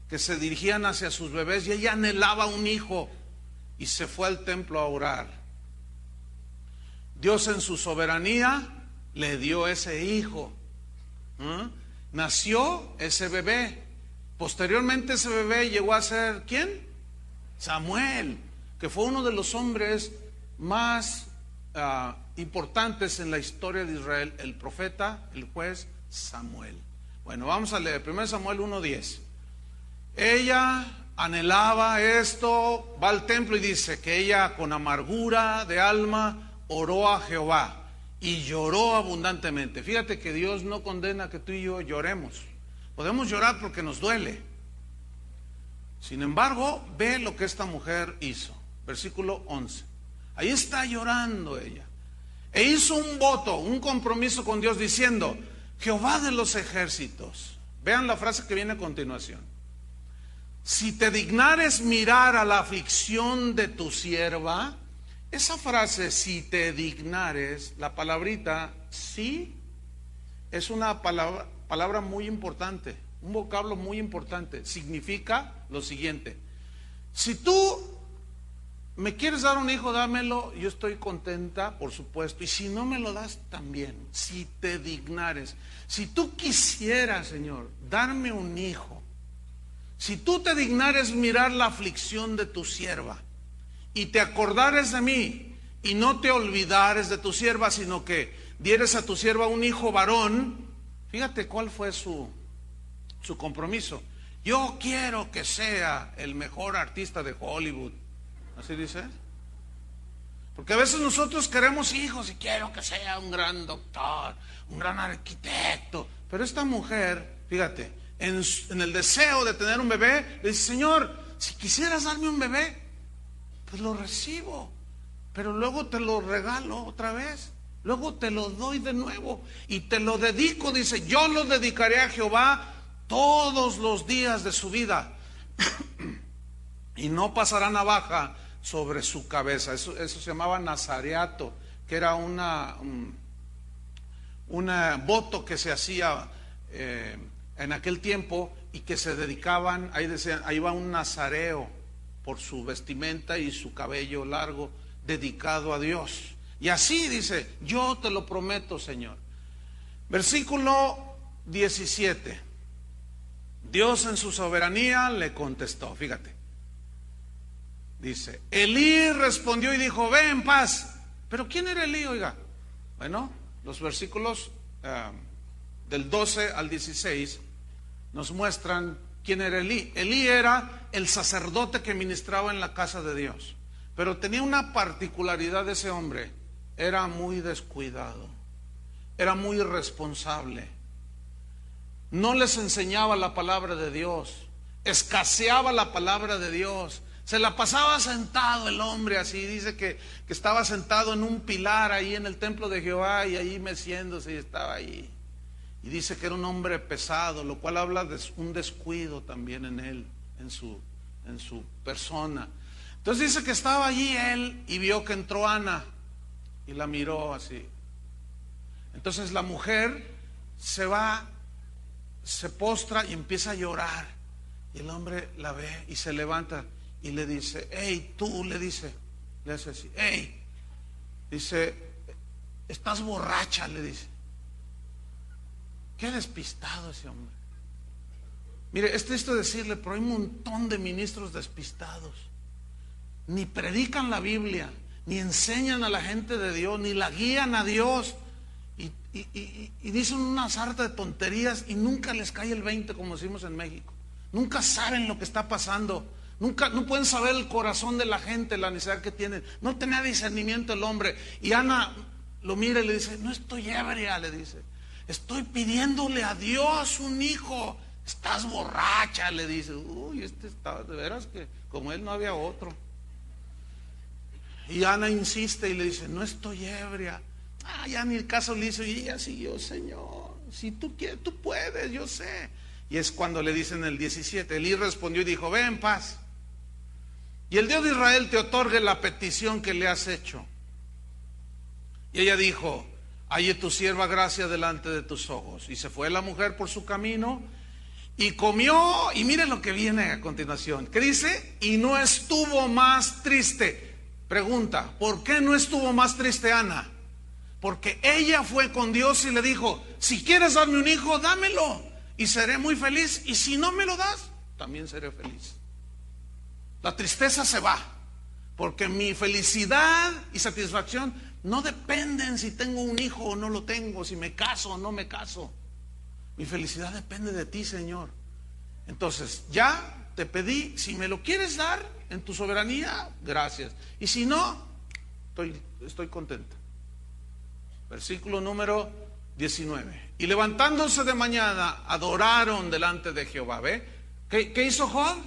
que se dirigían hacia sus bebés, y ella anhelaba un hijo y se fue al templo a orar. Dios en su soberanía le dio ese hijo. Nació ese bebé. Posteriormente ese bebé llegó a ser ¿quién? Samuel, que fue uno de los hombres más importantes en la historia de Israel, el profeta, el juez Samuel. Bueno, vamos a leer 1 Samuel 1:10. Ella anhelaba esto, va al templo y dice que ella con amargura de alma oró a Jehová y lloró abundantemente. Fíjate que Dios no condena que tú y yo lloremos. Podemos llorar porque nos duele. Sin embargo, ve lo que esta mujer hizo. Versículo 11. Ahí está llorando ella. E hizo un voto, un compromiso con Dios diciendo: Jehová de los ejércitos. Vean la frase que viene a continuación. Si te dignares mirar a la aflicción de tu sierva. Esa frase, si te dignares, la palabrita sí, es una palabra muy importante, un vocablo muy importante. Significa lo siguiente: si tú me quieres dar un hijo, dámelo, yo estoy contenta, por supuesto, y si no me lo das, también. Si te dignares, si tú quisieras, Señor, darme un hijo, si tú te dignares mirar la aflicción de tu sierva y te acordares de mí y no te olvidares de tu sierva, sino que dieres a tu sierva un hijo varón. Fíjate cuál fue su compromiso. Yo quiero que sea el mejor artista de Hollywood. ¿Así dice? Porque a veces nosotros queremos hijos y quiero que sea un gran doctor, un gran arquitecto. Pero esta mujer, fíjate, en el deseo de tener un bebé, le dice: Señor, si quisieras darme un bebé, pues lo recibo, pero luego te lo regalo otra vez, luego te lo doy de nuevo y te lo dedico. Dice: yo lo dedicaré a Jehová todos los días de su vida y no pasará navaja sobre su cabeza. Eso se llamaba nazareato, que era un voto que se hacía en aquel tiempo y que se dedicaban. Ahí decían, ahí va un nazareo, por su vestimenta y su cabello largo, dedicado a Dios. Y así dice: yo te lo prometo, Señor. Versículo 17. Dios en su soberanía le contestó. Fíjate, dice: Elí respondió y dijo: ve en paz. Pero ¿quién era Elí? Oiga, bueno, los versículos del 12 al 16, nos muestran quién era Elí. Elí era el sacerdote que ministraba en la casa de Dios, pero tenía una particularidad de ese hombre: era muy descuidado, era muy irresponsable, no les enseñaba la palabra de Dios, escaseaba la palabra de Dios, se la pasaba sentado el hombre así. Dice que estaba sentado en un pilar ahí en el templo de Jehová y ahí meciéndose, y estaba ahí. Y dice que era un hombre pesado, lo cual habla de un descuido también en él, en su persona. Entonces dice que estaba allí él y vio que entró Ana y la miró así. Entonces la mujer se va, se postra y empieza a llorar. Y el hombre la ve y se levanta y le dice: hey, tú, le hace así: hey, dice, estás borracha, le dice. Qué despistado ese hombre. Mire, es triste decirle, pero hay un montón de ministros despistados. Ni predican la Biblia, ni enseñan a la gente de Dios, ni la guían a Dios. Y dicen una sarta de tonterías y nunca les cae el 20, como decimos en México. Nunca saben lo que está pasando. No pueden saber el corazón de la gente, la necesidad que tienen. No tenía discernimiento el hombre. Y Ana lo mira y le dice: no estoy ebria, le dice, estoy pidiéndole a Dios un hijo. Estás borracha, le dice. Uy, está, de veras que como él no había otro. Y Ana insiste y le dice: no estoy ebria. Ya ni el caso le hizo, y ella siguió: Señor, si tú quieres, tú puedes, yo sé. Y es cuando le dicen en el 17, Elí respondió y dijo: ve en paz, y el Dios de Israel te otorgue la petición que le has hecho. Y ella dijo: halle tu sierva gracia delante de tus ojos. Y se fue la mujer por su camino y comió. Y miren lo que viene a continuación, ¿qué dice? Y no estuvo más triste. Pregunta: ¿por qué no estuvo más triste Ana? Porque ella fue con Dios y le dijo: si quieres darme un hijo, dámelo y seré muy feliz, y si no me lo das, también seré feliz. La tristeza se va, porque mi felicidad y satisfacción no dependen si tengo un hijo o no lo tengo, si me caso o no me caso. Mi felicidad depende de ti, Señor. Entonces, ya te pedí, si me lo quieres dar en tu soberanía, gracias, y si no, estoy contenta. Versículo número 19. Y levantándose de mañana, adoraron delante de Jehová. ¿Ve? ¿Qué hizo Job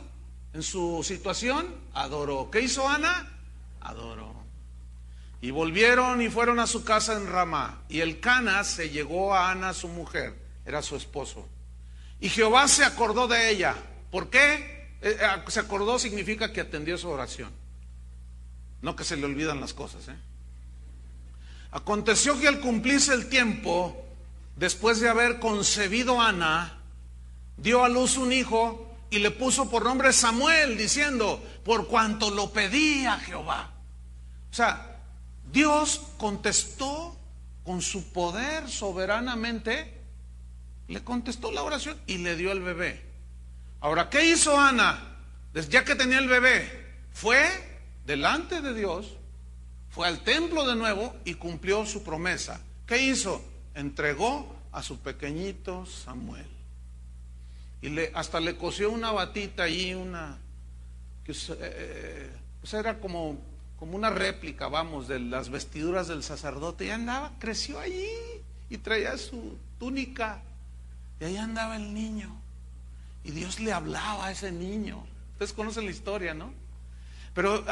en su situación? Adoró. ¿Qué hizo Ana? Adoró. Y volvieron y fueron a su casa en Ramá. Y Elcana se llegó a Ana, su mujer, era su esposo. Y Jehová se acordó de ella. ¿Por qué? Se acordó significa que atendió su oración. No que se le olvidan las cosas, Aconteció que al cumplirse el tiempo, después de haber concebido Ana, dio a luz un hijo y le puso por nombre Samuel, diciendo: por cuanto lo pedí a Jehová. O sea, Dios contestó con su poder soberanamente, le contestó la oración y le dio el bebé. Ahora, ¿qué hizo Ana? Ya que tenía el bebé, fue delante de Dios, fue al templo de nuevo y cumplió su promesa. ¿Qué hizo? Entregó a su pequeñito Samuel. Y hasta le cosió una batita ahí, pues era como una réplica, vamos, de las vestiduras del sacerdote. Y andaba, creció allí y traía su túnica. Y ahí andaba el niño. Y Dios le hablaba a ese niño. Ustedes conocen la historia, ¿no? Pero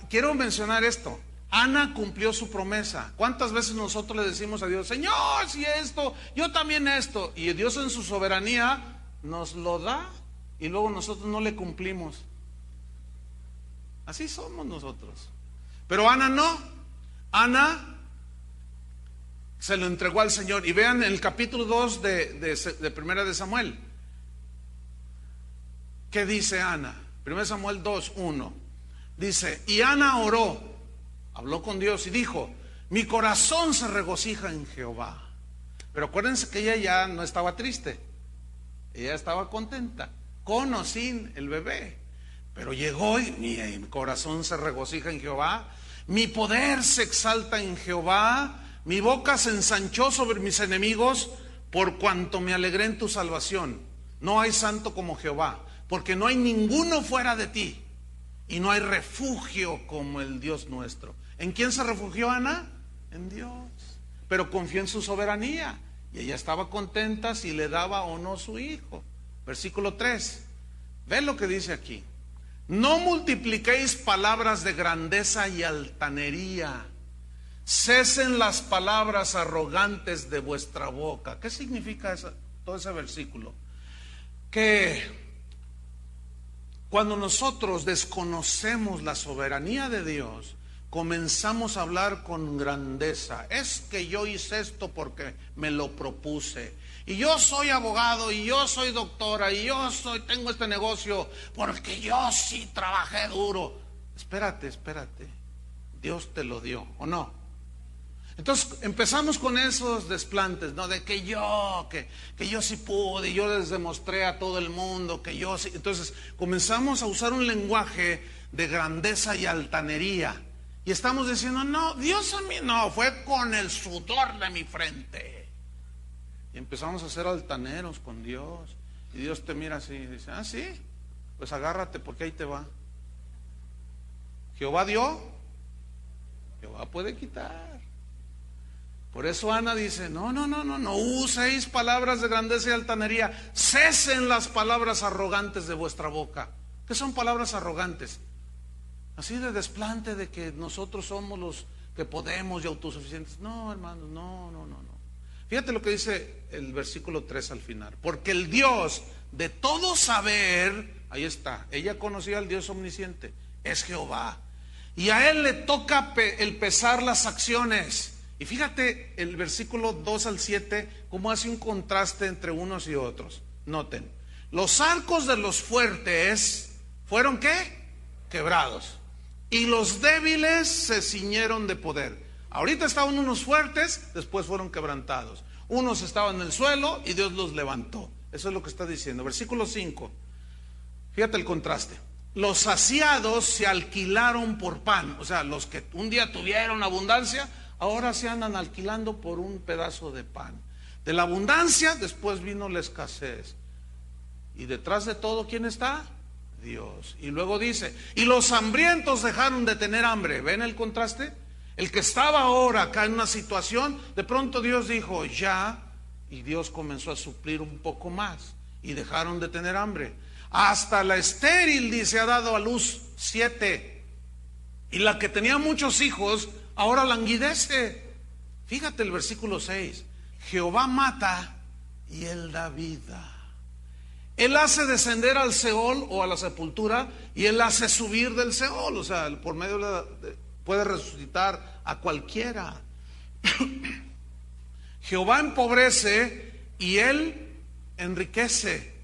quiero mencionar esto. Ana cumplió su promesa. ¿Cuántas veces nosotros le decimos a Dios: Señor, si esto, yo también esto? Y Dios en su soberanía nos lo da y luego nosotros no le cumplimos. Así somos nosotros. Pero Ana no. Ana se lo entregó al Señor. Y vean en el capítulo 2 de Primera de Samuel. ¿Qué dice Ana? 1 Samuel 2:1. Dice: y Ana oró, habló con Dios y dijo: mi corazón se regocija en Jehová. Pero acuérdense que ella ya no estaba triste, ella estaba contenta, con o sin el bebé. Pero llegó y mi corazón se regocija en Jehová, mi poder se exalta en Jehová, Mi boca se ensanchó sobre mis enemigos, por cuanto me alegré en tu salvación. No hay santo como Jehová, porque no hay ninguno fuera de ti, y no hay refugio como el Dios nuestro. ¿En quién se refugió Ana? En Dios. Pero confió en su soberanía, y ella estaba contenta si le daba o no su hijo. Versículo 3. Ve lo que dice aquí. No multipliquéis palabras de grandeza y altanería. Cesen las palabras arrogantes de vuestra boca. ¿Qué significa todo ese versículo? Que cuando nosotros desconocemos la soberanía de Dios, comenzamos a hablar con grandeza. Es que yo hice esto porque me lo propuse. Y yo soy abogado, y yo soy doctora, y tengo este negocio porque yo sí trabajé duro. Espérate. Dios te lo dio, ¿o no? Entonces empezamos con esos desplantes, ¿no? De que yo sí pude, y yo les demostré a todo el mundo que yo sí. Entonces comenzamos a usar un lenguaje de grandeza y altanería. Y estamos diciendo, no, Dios a mí no, fue con el sudor de mi frente. Y empezamos a ser altaneros con Dios. Y Dios te mira así y dice, ah, sí, pues agárrate porque ahí te va. Jehová dio, Jehová puede quitar. Por eso Ana dice, no uséis palabras de grandeza y altanería, cesen las palabras arrogantes de vuestra boca. ¿Qué son palabras arrogantes? Así de desplante de que nosotros somos los que podemos y autosuficientes. No, hermanos, no. Fíjate lo que dice el versículo 3 al final. Porque el Dios de todo saber, ahí está, ella conocía al Dios omnisciente, es Jehová. Y a Él le toca el pesar las acciones. Y fíjate el versículo 2 al 7, cómo hace un contraste entre unos y otros. Noten, los arcos de los fuertes fueron ¿qué? Quebrados. Y los débiles se ciñeron de poder. Ahorita estaban unos fuertes, después fueron quebrantados. Unos estaban en el suelo y Dios los levantó. Eso es lo que está diciendo. Versículo 5. Fíjate el contraste. Los saciados se alquilaron por pan. O sea, los que un día tuvieron abundancia, ahora se andan alquilando por un pedazo de pan. De la abundancia, después vino la escasez. Y detrás de todo, ¿quién está? Dios. Y luego dice, y los hambrientos dejaron de tener hambre. ¿Ven el contraste? El que estaba ahora acá en una situación, de pronto Dios dijo, ya, y Dios comenzó a suplir un poco más. Y dejaron de tener hambre. Hasta la estéril, dice, ha dado a luz 7. Y la que tenía muchos hijos, ahora languidece. Fíjate el versículo 6. Jehová mata y Él da vida. Él hace descender al Seol o a la sepultura, y Él hace subir del Seol. O sea, por medio puede resucitar a cualquiera. Jehová empobrece y Él enriquece.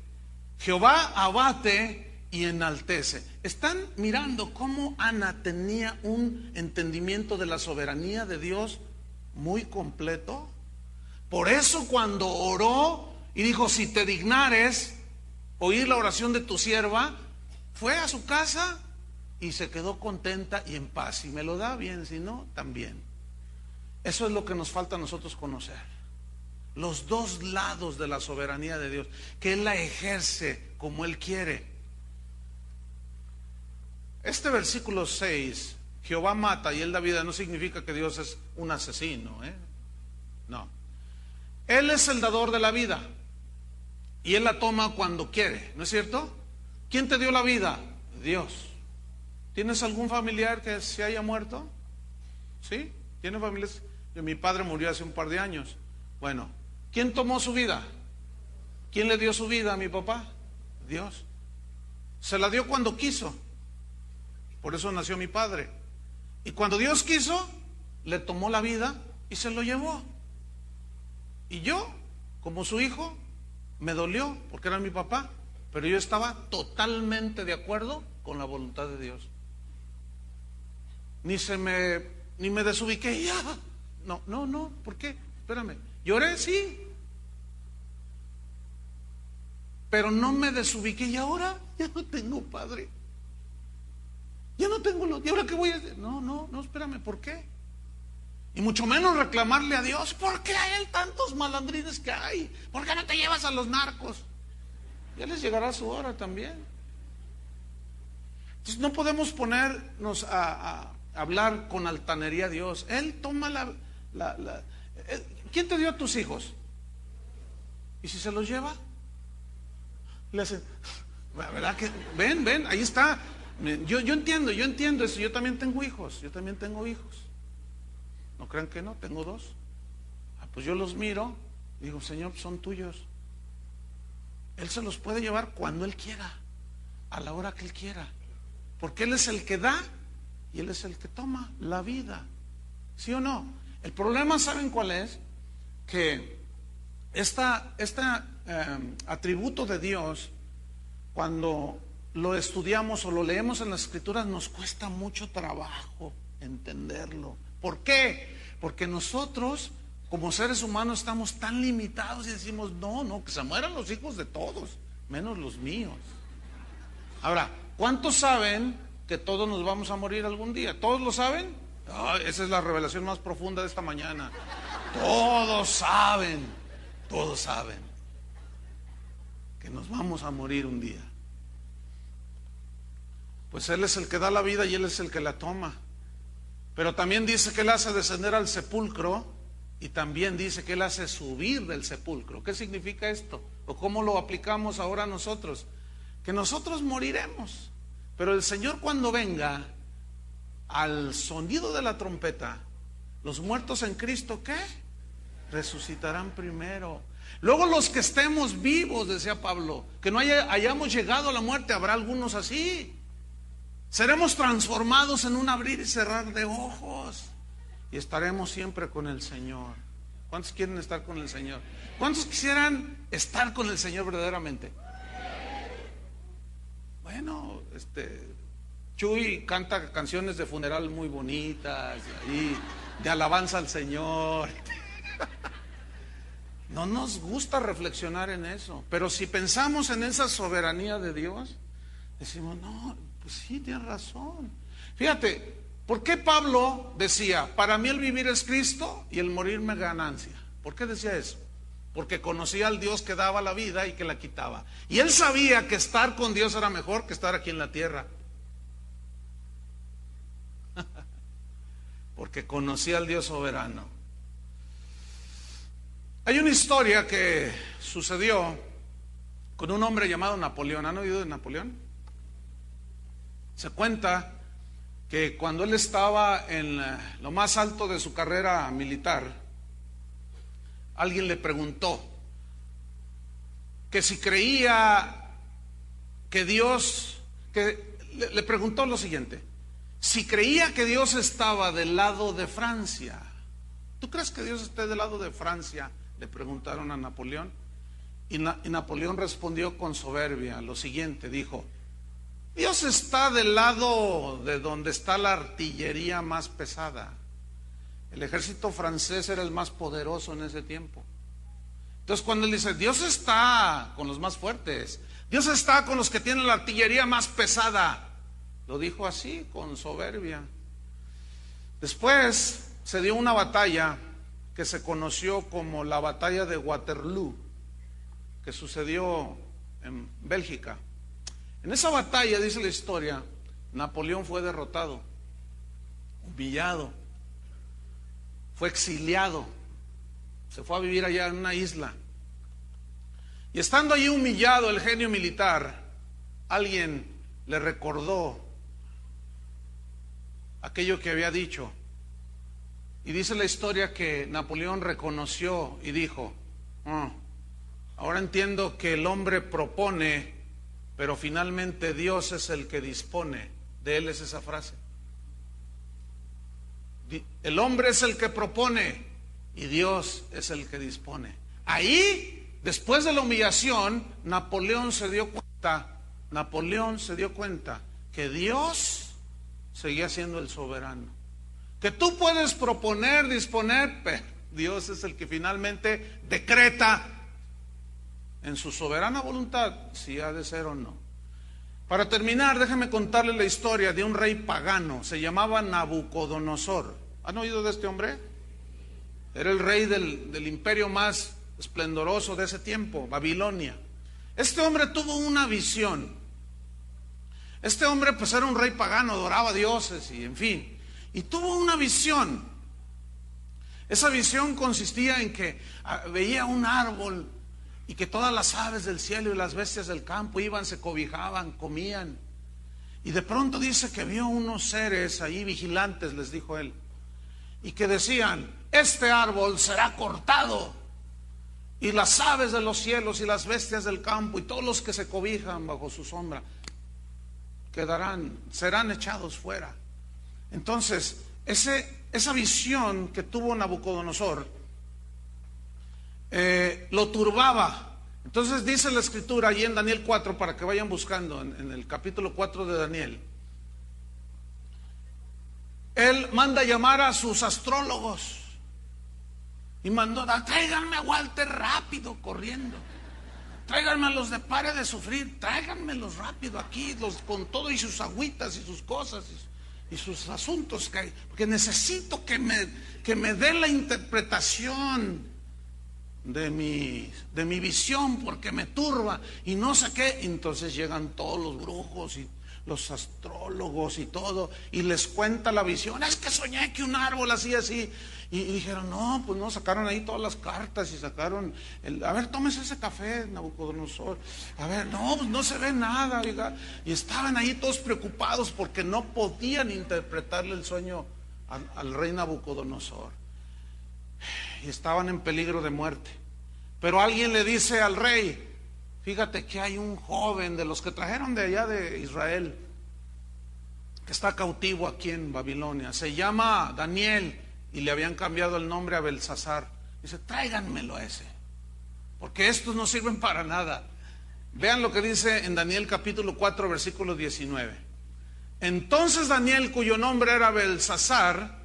Jehová abate y enaltece. ¿Están mirando cómo Ana tenía un entendimiento de la soberanía de Dios muy completo? Por eso cuando oró y dijo, si te dignares oír la oración de tu sierva, fue a su casa y se quedó contenta y en paz. Si me lo da bien, si no, también. Eso es lo que nos falta a nosotros conocer. Los dos lados de la soberanía de Dios, que Él la ejerce como Él quiere. Este versículo 6, Jehová mata y Él da vida, no significa que Dios es un asesino, no. Él es el dador de la vida y Él la toma cuando quiere, ¿no es cierto? ¿Quién te dio la vida? Dios. ¿Tienes algún familiar que se haya muerto? ¿Sí? ¿Tienes familiares? Mi padre murió hace un par de años. Bueno, ¿quién tomó su vida? ¿Quién le dio su vida a mi papá? Dios. Se la dio cuando quiso. Por eso nació mi padre. Y cuando Dios quiso, le tomó la vida y se lo llevó. Y yo, como su hijo, me dolió porque era mi papá, pero yo estaba totalmente de acuerdo con la voluntad de Dios. Ni me desubiqué ya. No, ¿por qué? Espérame. Lloré, sí. Pero no me desubiqué y ahora ya no tengo padre. Ya no tengo ¿y ahora qué voy a hacer? No, espérame, ¿por qué? Y mucho menos reclamarle a Dios, ¿por qué hay tantos malandrines que hay? ¿Por qué no te llevas a los narcos? Ya les llegará su hora también. Entonces no podemos ponernos a hablar con altanería a Dios. Él toma ¿quién te dio a tus hijos? ¿Y si se los lleva? Le hacen, ¿verdad que? Ven, ahí está. Yo entiendo eso. Yo también tengo hijos. No crean que no, tengo 2. Pues yo los miro y digo, Señor, son tuyos. Él se los puede llevar cuando Él quiera, a la hora que Él quiera, porque Él es el que da y Él es el que toma la vida. ¿Sí o no? El problema, ¿saben cuál es? Que este atributo de Dios, cuando lo estudiamos o lo leemos en las Escrituras, nos cuesta mucho trabajo entenderlo. ¿Por qué? Porque nosotros, como seres humanos, estamos tan limitados y decimos, no, que se mueran los hijos de todos, menos los míos. Ahora, ¿cuántos saben que todos nos vamos a morir algún día? ¿Todos lo saben? Esa es la revelación más profunda de esta mañana. Todos saben que nos vamos a morir un día. Pues Él es el que da la vida y Él es el que la toma. Pero también dice que Él hace descender al sepulcro y también dice que Él hace subir del sepulcro. ¿Qué significa esto? ¿O cómo lo aplicamos ahora nosotros? Que nosotros moriremos, pero el Señor, cuando venga, al sonido de la trompeta, los muertos en Cristo, ¿qué? Resucitarán primero. Luego los que estemos vivos, decía Pablo, que no hayamos llegado a la muerte, habrá algunos así. Seremos transformados en un abrir y cerrar de ojos y estaremos siempre con el Señor. ¿Cuántos quieren estar con el Señor? ¿Cuántos quisieran estar con el Señor verdaderamente? Bueno, Chuy canta canciones de funeral muy bonitas y de alabanza al Señor. No nos gusta reflexionar en eso, pero si pensamos en esa soberanía de Dios, decimos, no, pues sí, tienes razón. Fíjate, ¿por qué Pablo decía, para mí el vivir es Cristo y el morirme ganancia? ¿Por qué decía eso? Porque conocía al Dios que daba la vida y que la quitaba. Y él sabía que estar con Dios era mejor que estar aquí en la tierra. Porque conocía al Dios soberano. Hay una historia que sucedió con un hombre llamado Napoleón. ¿Han oído de Napoleón? Se cuenta que cuando él estaba en lo más alto de su carrera militar, alguien le preguntó que si creía que Dios, le preguntó lo siguiente: si creía que Dios estaba del lado de Francia. ¿Tú crees que Dios esté del lado de Francia?, le preguntaron a Napoleón. Y Napoleón respondió con soberbia lo siguiente, dijo: Dios está del lado de donde está la artillería más pesada. El ejército francés era el más poderoso en ese tiempo. Entonces cuando él dice, Dios está con los más fuertes, Dios está con los que tienen la artillería más pesada, lo dijo así, con soberbia. Después se dio una batalla que se conoció como la batalla de Waterloo, que sucedió en Bélgica. En esa batalla, dice la historia, Napoleón fue derrotado, humillado, fue exiliado, se fue a vivir allá en una isla. Y estando allí humillado el genio militar, alguien le recordó aquello que había dicho. Y dice la historia que Napoleón reconoció y dijo: ahora entiendo que el hombre propone, pero finalmente Dios es el que dispone. De él es esa frase. El hombre es el que propone y Dios es el que dispone. Ahí, después de la humillación, Napoleón se dio cuenta que Dios seguía siendo el soberano. Que tú puedes proponer, disponer, pero Dios es el que finalmente decreta en su soberana voluntad si ha de ser o no. Para terminar, déjame contarle la historia de un rey pagano. Se llamaba Nabucodonosor. ¿Han oído de este hombre? Era el rey del imperio más esplendoroso de ese tiempo, Babilonia. Este hombre tuvo una visión. Este hombre pues era un rey pagano, adoraba a dioses y en fin. Y tuvo una visión. Esa visión consistía en que veía un árbol y que todas las aves del cielo y las bestias del campo iban, se cobijaban, comían. Y de pronto dice que vio unos seres ahí vigilantes, les dijo él, y que decían: este árbol será cortado, y las aves de los cielos y las bestias del campo y todos los que se cobijan bajo su sombra serán echados fuera. Entonces, esa visión que tuvo Nabucodonosor lo turbaba. Entonces dice la escritura allí en Daniel 4, para que vayan buscando en el capítulo 4 de Daniel. Él manda llamar a sus astrólogos y mandó: tráiganme a Walter rápido, corriendo. Tráiganme a los de Pare de Sufrir, tráiganmelos rápido aquí, con todo y sus agüitas y sus cosas y sus asuntos, porque necesito que me dé la interpretación de mi visión, porque me turba y no sé qué. Entonces llegan todos los brujos y los astrólogos y todo, y les cuenta la visión. Es que soñé que un árbol así. Y dijeron: no, pues no, sacaron ahí todas las cartas y sacaron a ver, tómese ese café, Nabucodonosor. A ver, no, pues no se ve nada, oiga. Y estaban ahí todos preocupados porque no podían interpretarle el sueño al rey Nabucodonosor. Y estaban en peligro de muerte. Pero alguien le dice al rey: fíjate que hay un joven de los que trajeron de allá de Israel, que está cautivo aquí en Babilonia. Se llama Daniel, y le habían cambiado el nombre a Belsasar. Dice: tráiganmelo a ese, porque estos no sirven para nada. Vean lo que dice en Daniel capítulo 4, versículo 19. Entonces Daniel, cuyo nombre era Belsasar,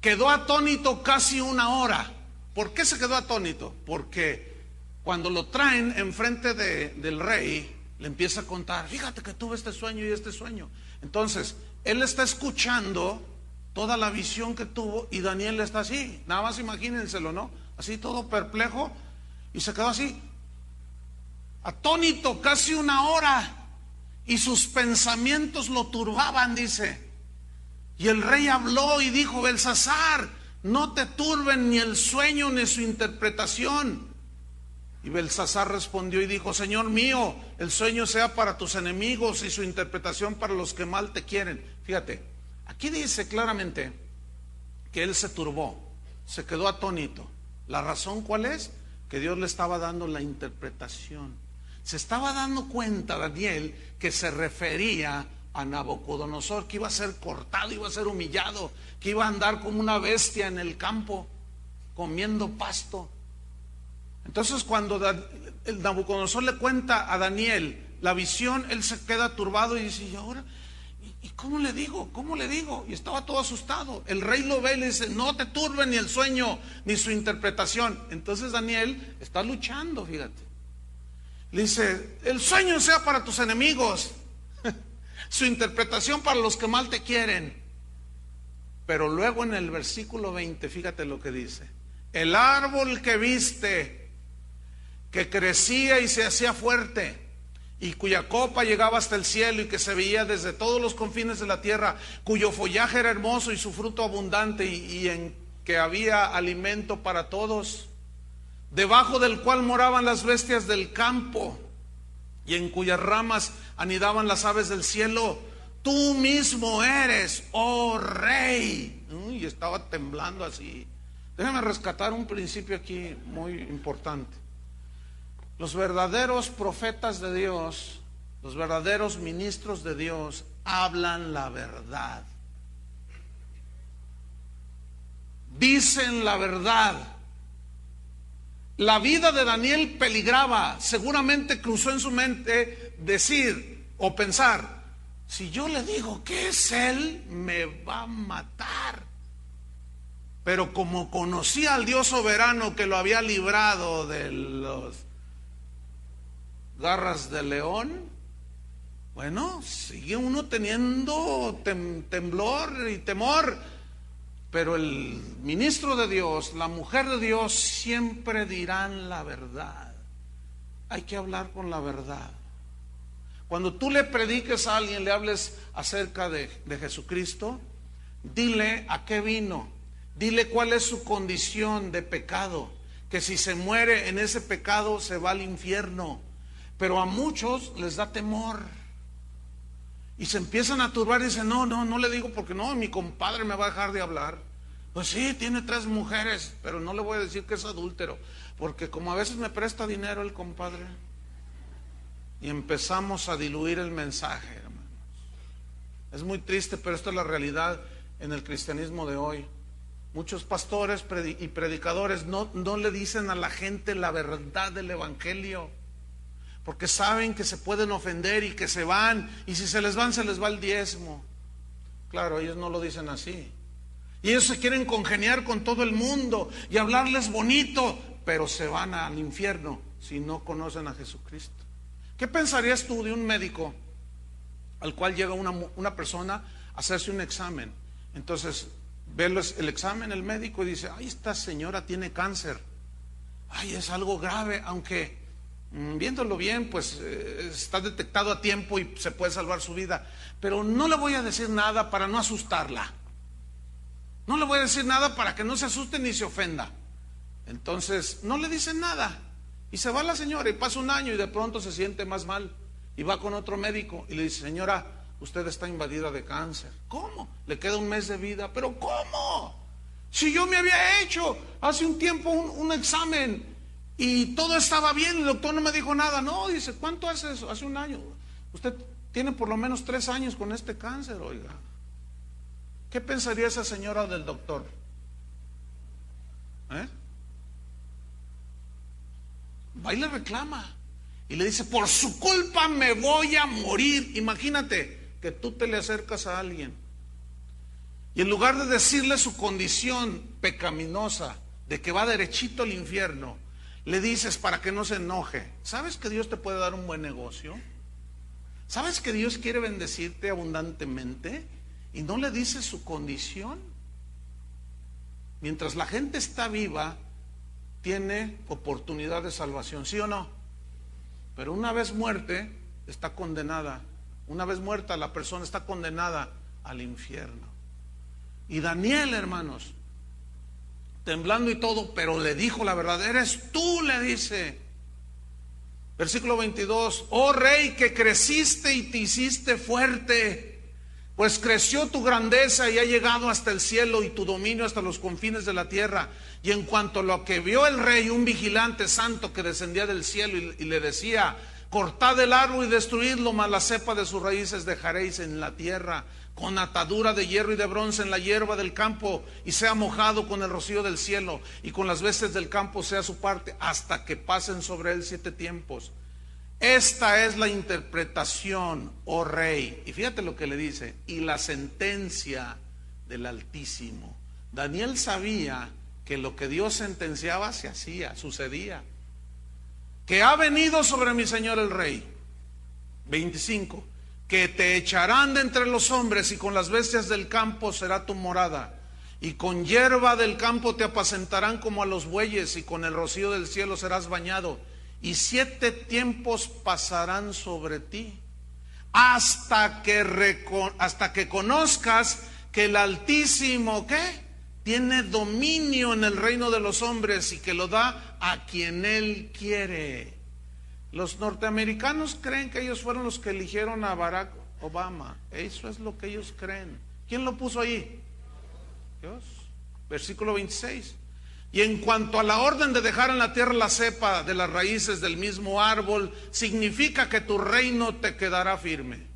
quedó atónito casi una hora. ¿Por qué se quedó atónito? Porque cuando lo traen enfrente del rey, le empieza a contar: fíjate que tuve este sueño y este sueño. Entonces, él está escuchando toda la visión que tuvo, y Daniel está así, nada más imagínenselo, ¿no? Así todo perplejo, y se quedó así, atónito casi una hora, y sus pensamientos lo turbaban, dice. Y el rey habló y dijo: Belsasar, no te turben ni el sueño ni su interpretación. Y Belsasar respondió y dijo: Señor mío, el sueño sea para tus enemigos y su interpretación para los que mal te quieren. Fíjate, aquí dice claramente que él se turbó, se quedó atónito. ¿La razón cuál es? Que Dios le estaba dando la interpretación. Se estaba dando cuenta Daniel que se refería a Nabucodonosor, que iba a ser cortado, iba a ser humillado, que iba a andar como una bestia en el campo, comiendo pasto. Entonces cuando el Nabucodonosor le cuenta a Daniel la visión, él se queda turbado y dice: ¿y ahora? ¿Y cómo le digo? ¿Cómo le digo? Y estaba todo asustado. El rey lo ve y le dice: no te turbe ni el sueño ni su interpretación. Entonces Daniel está luchando, fíjate. Le dice: el sueño sea para tus enemigos, su interpretación para los que mal te quieren. Pero luego en el versículo 20, fíjate lo que dice: el árbol que viste, que crecía y se hacía fuerte, y cuya copa llegaba hasta el cielo, y que se veía desde todos los confines de la tierra, cuyo follaje era hermoso y su fruto abundante, y en que había alimento para todos, debajo del cual moraban las bestias del campo, y en cuyas ramas anidaban las aves del cielo, tú mismo eres, oh rey. Y estaba temblando así. Déjame rescatar un principio aquí muy importante. Los verdaderos profetas de Dios, los verdaderos ministros de Dios, hablan la verdad. Dicen la verdad. La vida de Daniel peligraba. Seguramente cruzó en su mente decir o pensar: si yo le digo que es él, me va a matar. Pero como conocía al Dios soberano que lo había librado de los garras de león, bueno, sigue uno teniendo temblor y temor. Pero el ministro de Dios, la mujer de Dios, siempre dirán la verdad. Hay que hablar con la verdad. Cuando tú le prediques a alguien, le hables acerca de Jesucristo, dile a qué vino, dile cuál es su condición de pecado, que si se muere en ese pecado se va al infierno. Pero a muchos les da temor y se empiezan a turbar y dicen, no le digo porque no, mi compadre me va a dejar de hablar. Pues sí, tiene 3 mujeres, pero no le voy a decir que es adúltero, porque como a veces me presta dinero el compadre. Y empezamos a diluir el mensaje, hermanos. Es muy triste, pero esta es la realidad en el cristianismo de hoy. Muchos pastores y predicadores no le dicen a la gente la verdad del evangelio, porque saben que se pueden ofender y que se van, y si se les va el diezmo. Claro, ellos no lo dicen así. Y ellos se quieren congeniar con todo el mundo y hablarles bonito, pero se van al infierno si no conocen a Jesucristo. ¿Qué pensarías tú de un médico al cual llega una persona a hacerse un examen? Entonces ve el examen el médico y dice, ay, esta señora tiene cáncer. Ay, es algo grave, aunque viéndolo bien, pues está detectado a tiempo y se puede salvar su vida. Pero no le voy a decir nada para no asustarla. No le voy a decir nada para que no se asuste ni se ofenda. Entonces no le dicen nada. Y se va la señora y pasa un año y de pronto se siente más mal. Y va con otro médico y le dice, señora, usted está invadida de cáncer. ¿Cómo? Le queda 1 mes de vida. ¿Pero cómo? Si yo me había hecho hace un tiempo un examen y todo estaba bien, el doctor no me dijo nada. No, dice, ¿cuánto hace eso? Hace 1 año. Usted tiene por lo menos 3 años con este cáncer, oiga. ¿Qué pensaría esa señora del doctor? Va y le reclama y le dice, por su culpa me voy a morir. Imagínate que tú te le acercas a alguien y en lugar de decirle su condición pecaminosa de que va derechito al infierno, le dices para que no se enoje. ¿Sabes que Dios te puede dar un buen negocio? ¿Sabes que Dios quiere bendecirte abundantemente? Y no le dices su condición. Mientras la gente está viva, tiene oportunidad de salvación, ¿sí o no? Pero una vez muerte, está condenada. Una vez muerta, la persona está condenada al infierno. Y Daniel, hermanos, temblando y todo, pero le dijo la verdad. Eres tú, le dice. Versículo 22, oh rey, que creciste y te hiciste fuerte, pues creció tu grandeza y ha llegado hasta el cielo y tu dominio hasta los confines de la tierra. Y en cuanto a lo que vio el rey, un vigilante santo que descendía del cielo y le decía, cortad el árbol y destruidlo, mas la cepa de sus raíces dejaréis en la tierra, con atadura de hierro y de bronce en la hierba del campo, y sea mojado con el rocío del cielo, y con las bestias del campo sea su parte, hasta que pasen sobre él 7 tiempos. Esta es la interpretación, oh rey. Y fíjate lo que le dice, y la sentencia del Altísimo. Daniel sabía que lo que Dios sentenciaba se hacía, sucedía. Que ha venido sobre mi señor el rey. 25. Que te echarán de entre los hombres y con las bestias del campo será tu morada. Y con hierba del campo te apacentarán como a los bueyes y con el rocío del cielo serás bañado. Y 7 tiempos pasarán sobre ti hasta que conozcas que el Altísimo, ¿qué? Tiene dominio en el reino de los hombres y que lo da a quien Él quiere. Los norteamericanos creen que ellos fueron los que eligieron a Barack Obama. Eso es lo que ellos creen. ¿Quién lo puso ahí? Dios. Versículo 26. Y en cuanto a la orden de dejar en la tierra la cepa de las raíces del mismo árbol, significa que tu reino te quedará firme.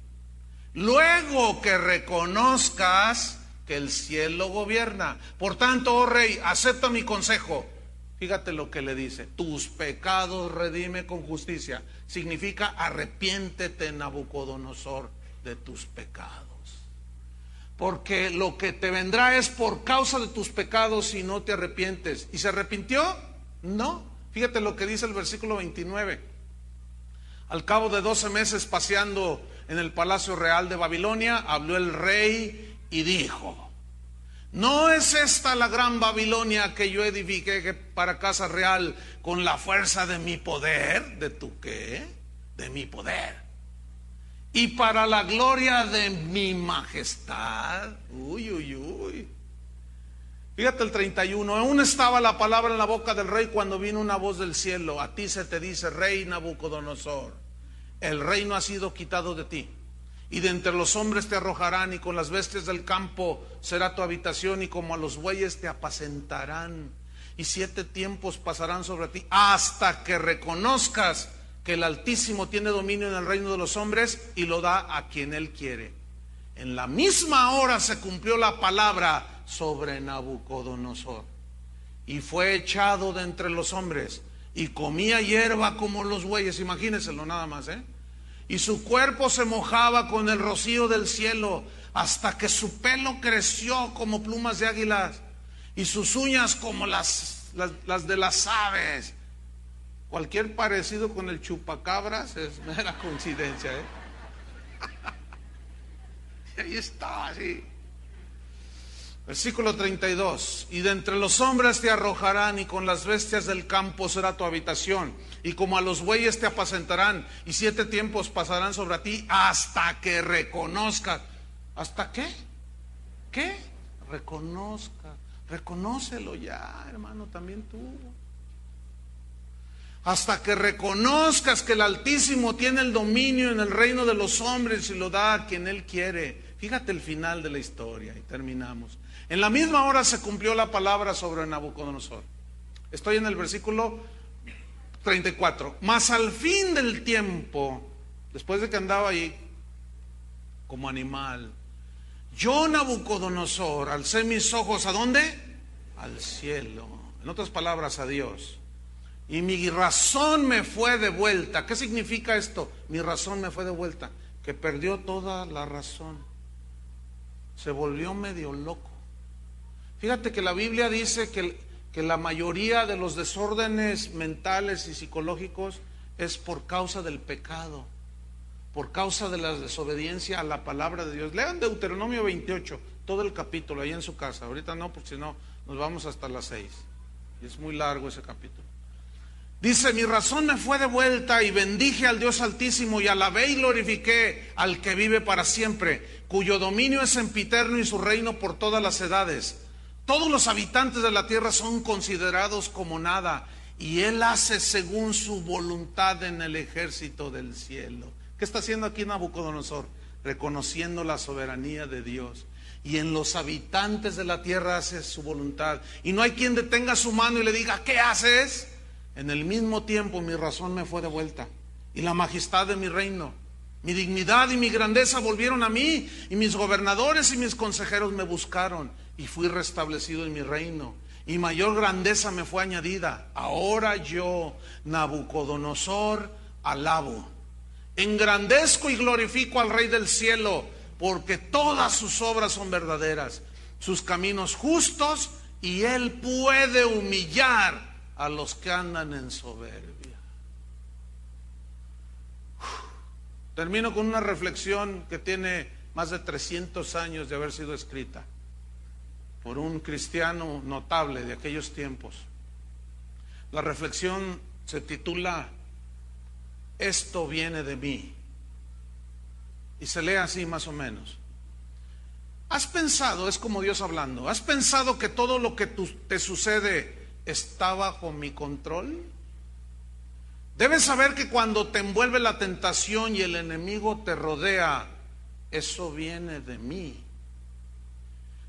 Luego que reconozcas que el cielo gobierna. Por tanto, oh rey, acepta mi consejo. Fíjate lo que le dice. Tus pecados redime con justicia. Significa arrepiéntete, Nabucodonosor, de tus pecados. Porque lo que te vendrá es por causa de tus pecados si no te arrepientes. ¿Y se arrepintió? No. Fíjate lo que dice el versículo 29. Al cabo de 12 meses paseando en el palacio real de Babilonia, habló el rey y dijo: ¿No es esta la gran Babilonia que yo edifiqué para casa real con la fuerza de mi poder? ¿De tu qué? De mi poder. Y para la gloria de mi majestad. Uy, uy, uy. Fíjate el 31. Aún estaba la palabra en la boca del rey cuando vino una voz del cielo. A ti se te dice, rey Nabucodonosor, el reino ha sido quitado de ti, y de entre los hombres te arrojarán, y con las bestias del campo será tu habitación, y como a los bueyes te apacentarán, y 7 tiempos pasarán sobre ti, hasta que reconozcas que el Altísimo tiene dominio en el reino de los hombres y lo da a quien él quiere. En la misma hora se cumplió la palabra sobre Nabucodonosor, y fue echado de entre los hombres, y comía hierba como los bueyes. Imagínenselo nada más, y su cuerpo se mojaba con el rocío del cielo, hasta que su pelo creció como plumas de águilas, y sus uñas como las de las aves. Cualquier parecido con el chupacabras es mera coincidencia, Y ahí está, así. Versículo 32. Y de entre los hombres te arrojarán, y con las bestias del campo será tu habitación, y como a los bueyes te apacentarán, y 7 tiempos pasarán sobre ti, hasta que reconozcas. ¿Hasta qué? ¿Qué? Reconozca. Reconócelo ya, hermano, también tú. Hasta que reconozcas que el Altísimo tiene el dominio en el reino de los hombres y lo da a quien él quiere. Fíjate el final de la historia y terminamos. En la misma hora se cumplió la palabra sobre Nabucodonosor. Estoy en el versículo 34. Mas al fin del tiempo, después de que andaba ahí como animal, yo, Nabucodonosor, alcé mis ojos ¿a dónde? Al cielo. En otras palabras, a Dios. Y mi razón me fue de vuelta. ¿Qué significa esto? Mi razón me fue de vuelta. Que perdió toda la razón. Se volvió medio loco. Fíjate que la Biblia dice que la mayoría de los desórdenes mentales y psicológicos es por causa del pecado, por causa de la desobediencia a la palabra de Dios. Lean Deuteronomio 28, todo el capítulo ahí en su casa. Ahorita no, porque si no nos vamos hasta las 6. Y es muy largo ese capítulo. Dice, mi razón me fue de vuelta y bendije al Dios Altísimo y alabé y glorifiqué al que vive para siempre, cuyo dominio es sempiterno y su reino por todas las edades. Todos los habitantes de la tierra son considerados como nada, y él hace según su voluntad en el ejército del cielo. ¿Qué está haciendo aquí Nabucodonosor? Reconociendo la soberanía de Dios. Y en los habitantes de la tierra hace su voluntad. Y no hay quien detenga su mano y le diga, ¿qué haces? En el mismo tiempo mi razón me fue de vuelta, y la majestad de mi reino, mi dignidad y mi grandeza volvieron a mí, y mis gobernadores y mis consejeros me buscaron, y fui restablecido en mi reino, y mayor grandeza me fue añadida. Ahora yo, Nabucodonosor, alabo, engrandezco y glorifico al Rey del cielo, porque todas sus obras son verdaderas, sus caminos justos, y él puede humillar a los que andan en soberbia. Termino con una reflexión que tiene más de 300 años de haber sido escrita por un cristiano notable de aquellos tiempos. La reflexión se titula Esto viene de mí, y se lee así más o menos. ¿Has pensado, es como Dios hablando, has pensado que todo lo que te sucede está bajo mi control? Debes saber que cuando te envuelve la tentación y el enemigo te rodea, eso viene de mí.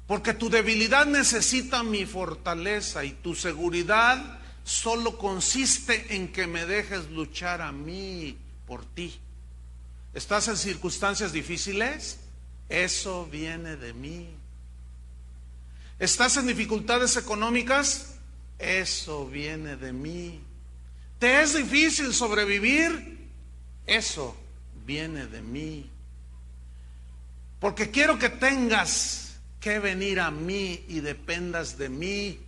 Porque tu debilidad necesita mi fortaleza, y tu seguridad solo consiste en que me dejes luchar a mí por ti. ¿Estás en circunstancias difíciles? Eso viene de mí. ¿Estás en dificultades económicas? Eso viene de mí. ¿Te es difícil sobrevivir? Eso viene de mí. Porque quiero que tengas que venir a mí y dependas de mí.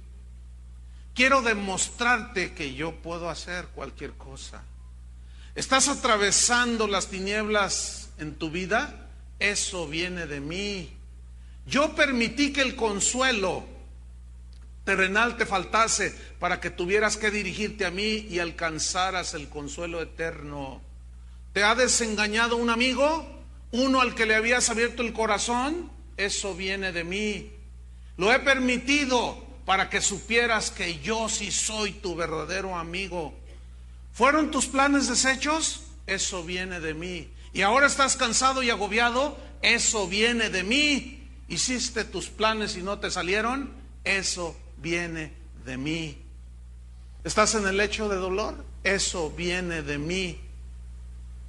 Quiero demostrarte que yo puedo hacer cualquier cosa. ¿Estás atravesando las tinieblas en tu vida? Eso viene de mí. Yo permití que el consuelo terrenal te faltase para que tuvieras que dirigirte a mí y alcanzaras el consuelo eterno. ¿Te ha desengañado un amigo? ¿Uno al que le habías abierto el corazón? Eso viene de mí. Lo he permitido para que supieras que yo sí soy tu verdadero amigo. ¿Fueron tus planes deshechos? Eso viene de mí. ¿Y ahora estás cansado y agobiado? Eso viene de mí. ¿Hiciste tus planes y no te salieron? Eso viene de mí. ¿Estás en el lecho de dolor? Eso viene de mí.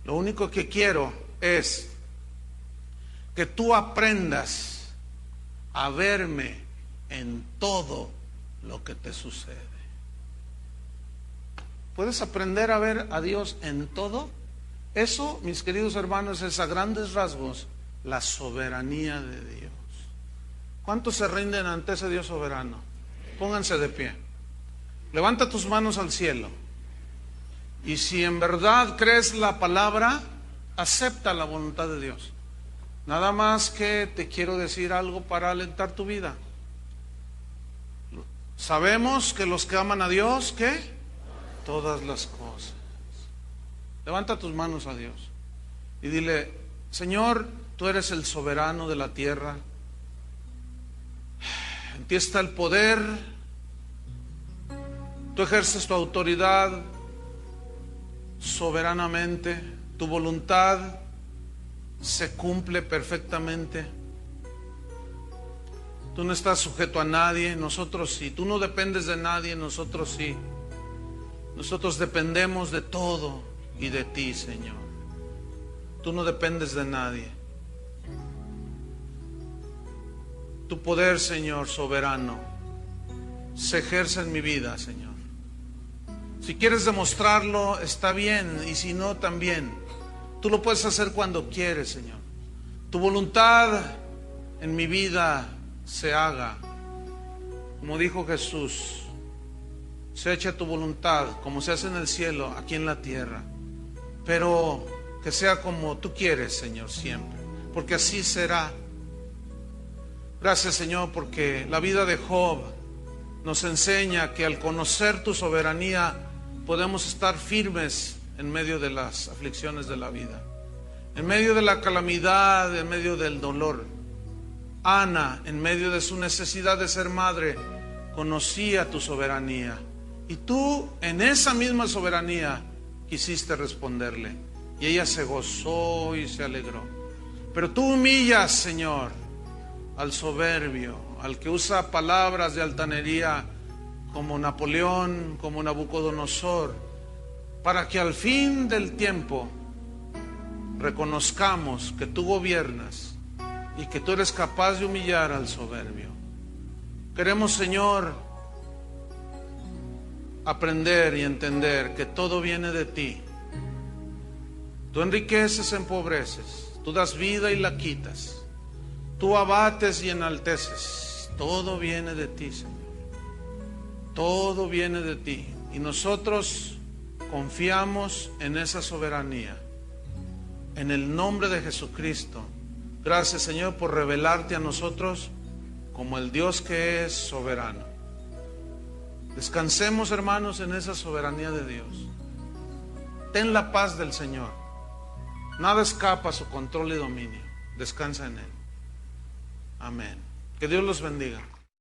Lo único que quiero es que tú aprendas a verme en todo lo que te sucede. ¿Puedes aprender a ver a Dios en todo? Eso, mis queridos hermanos, es a grandes rasgos la soberanía de Dios. ¿Cuántos se rinden ante ese Dios soberano? Pónganse de pie. Levanta tus manos al cielo. Y si en verdad crees la palabra, acepta la voluntad de Dios. Nada más que te quiero decir algo para alentar tu vida. Sabemos que los que aman a Dios, ¿qué? Todas las cosas. Levanta tus manos a Dios y dile: Señor, tú eres el soberano de la tierra. En ti está el poder. Tú ejerces tu autoridad soberanamente. Tu voluntad se cumple perfectamente. Tú no estás sujeto a nadie, nosotros sí. Tú no dependes de nadie, nosotros sí. Nosotros dependemos de todo y de ti, Señor. Tú no dependes de nadie. Tu poder, Señor, soberano, se ejerce en mi vida, Señor. Si quieres demostrarlo, está bien, y si no, también. Tú lo puedes hacer cuando quieres, Señor. Tu voluntad en mi vida se haga. Como dijo Jesús, se echa tu voluntad, como se hace en el cielo, aquí en la tierra. Pero que sea como tú quieres, Señor, siempre. Porque así será. Gracias, Señor, porque la vida de Job nos enseña que al conocer tu soberanía podemos estar firmes en medio de las aflicciones de la vida, en medio de la calamidad, en medio del dolor. Ana, en medio de su necesidad de ser madre, conocía tu soberanía. Y tú, en esa misma soberanía, quisiste responderle. Y ella se gozó y se alegró. Pero tú humillas, Señor, al soberbio, al que usa palabras de altanería como Napoleón, como Nabucodonosor, para que al fin del tiempo reconozcamos que tú gobiernas y que tú eres capaz de humillar al soberbio. Queremos, Señor, aprender y entender que todo viene de ti. Tú enriqueces, empobreces, tú das vida y la quitas, tú abates y enalteces. Todo viene de ti, Señor. Todo viene de ti. Y nosotros confiamos en esa soberanía. En el nombre de Jesucristo. Gracias, Señor, por revelarte a nosotros como el Dios que es soberano. Descansemos, hermanos, en esa soberanía de Dios. Ten la paz del Señor. Nada escapa a su control y dominio. Descansa en Él. Amén. Que Dios los bendiga.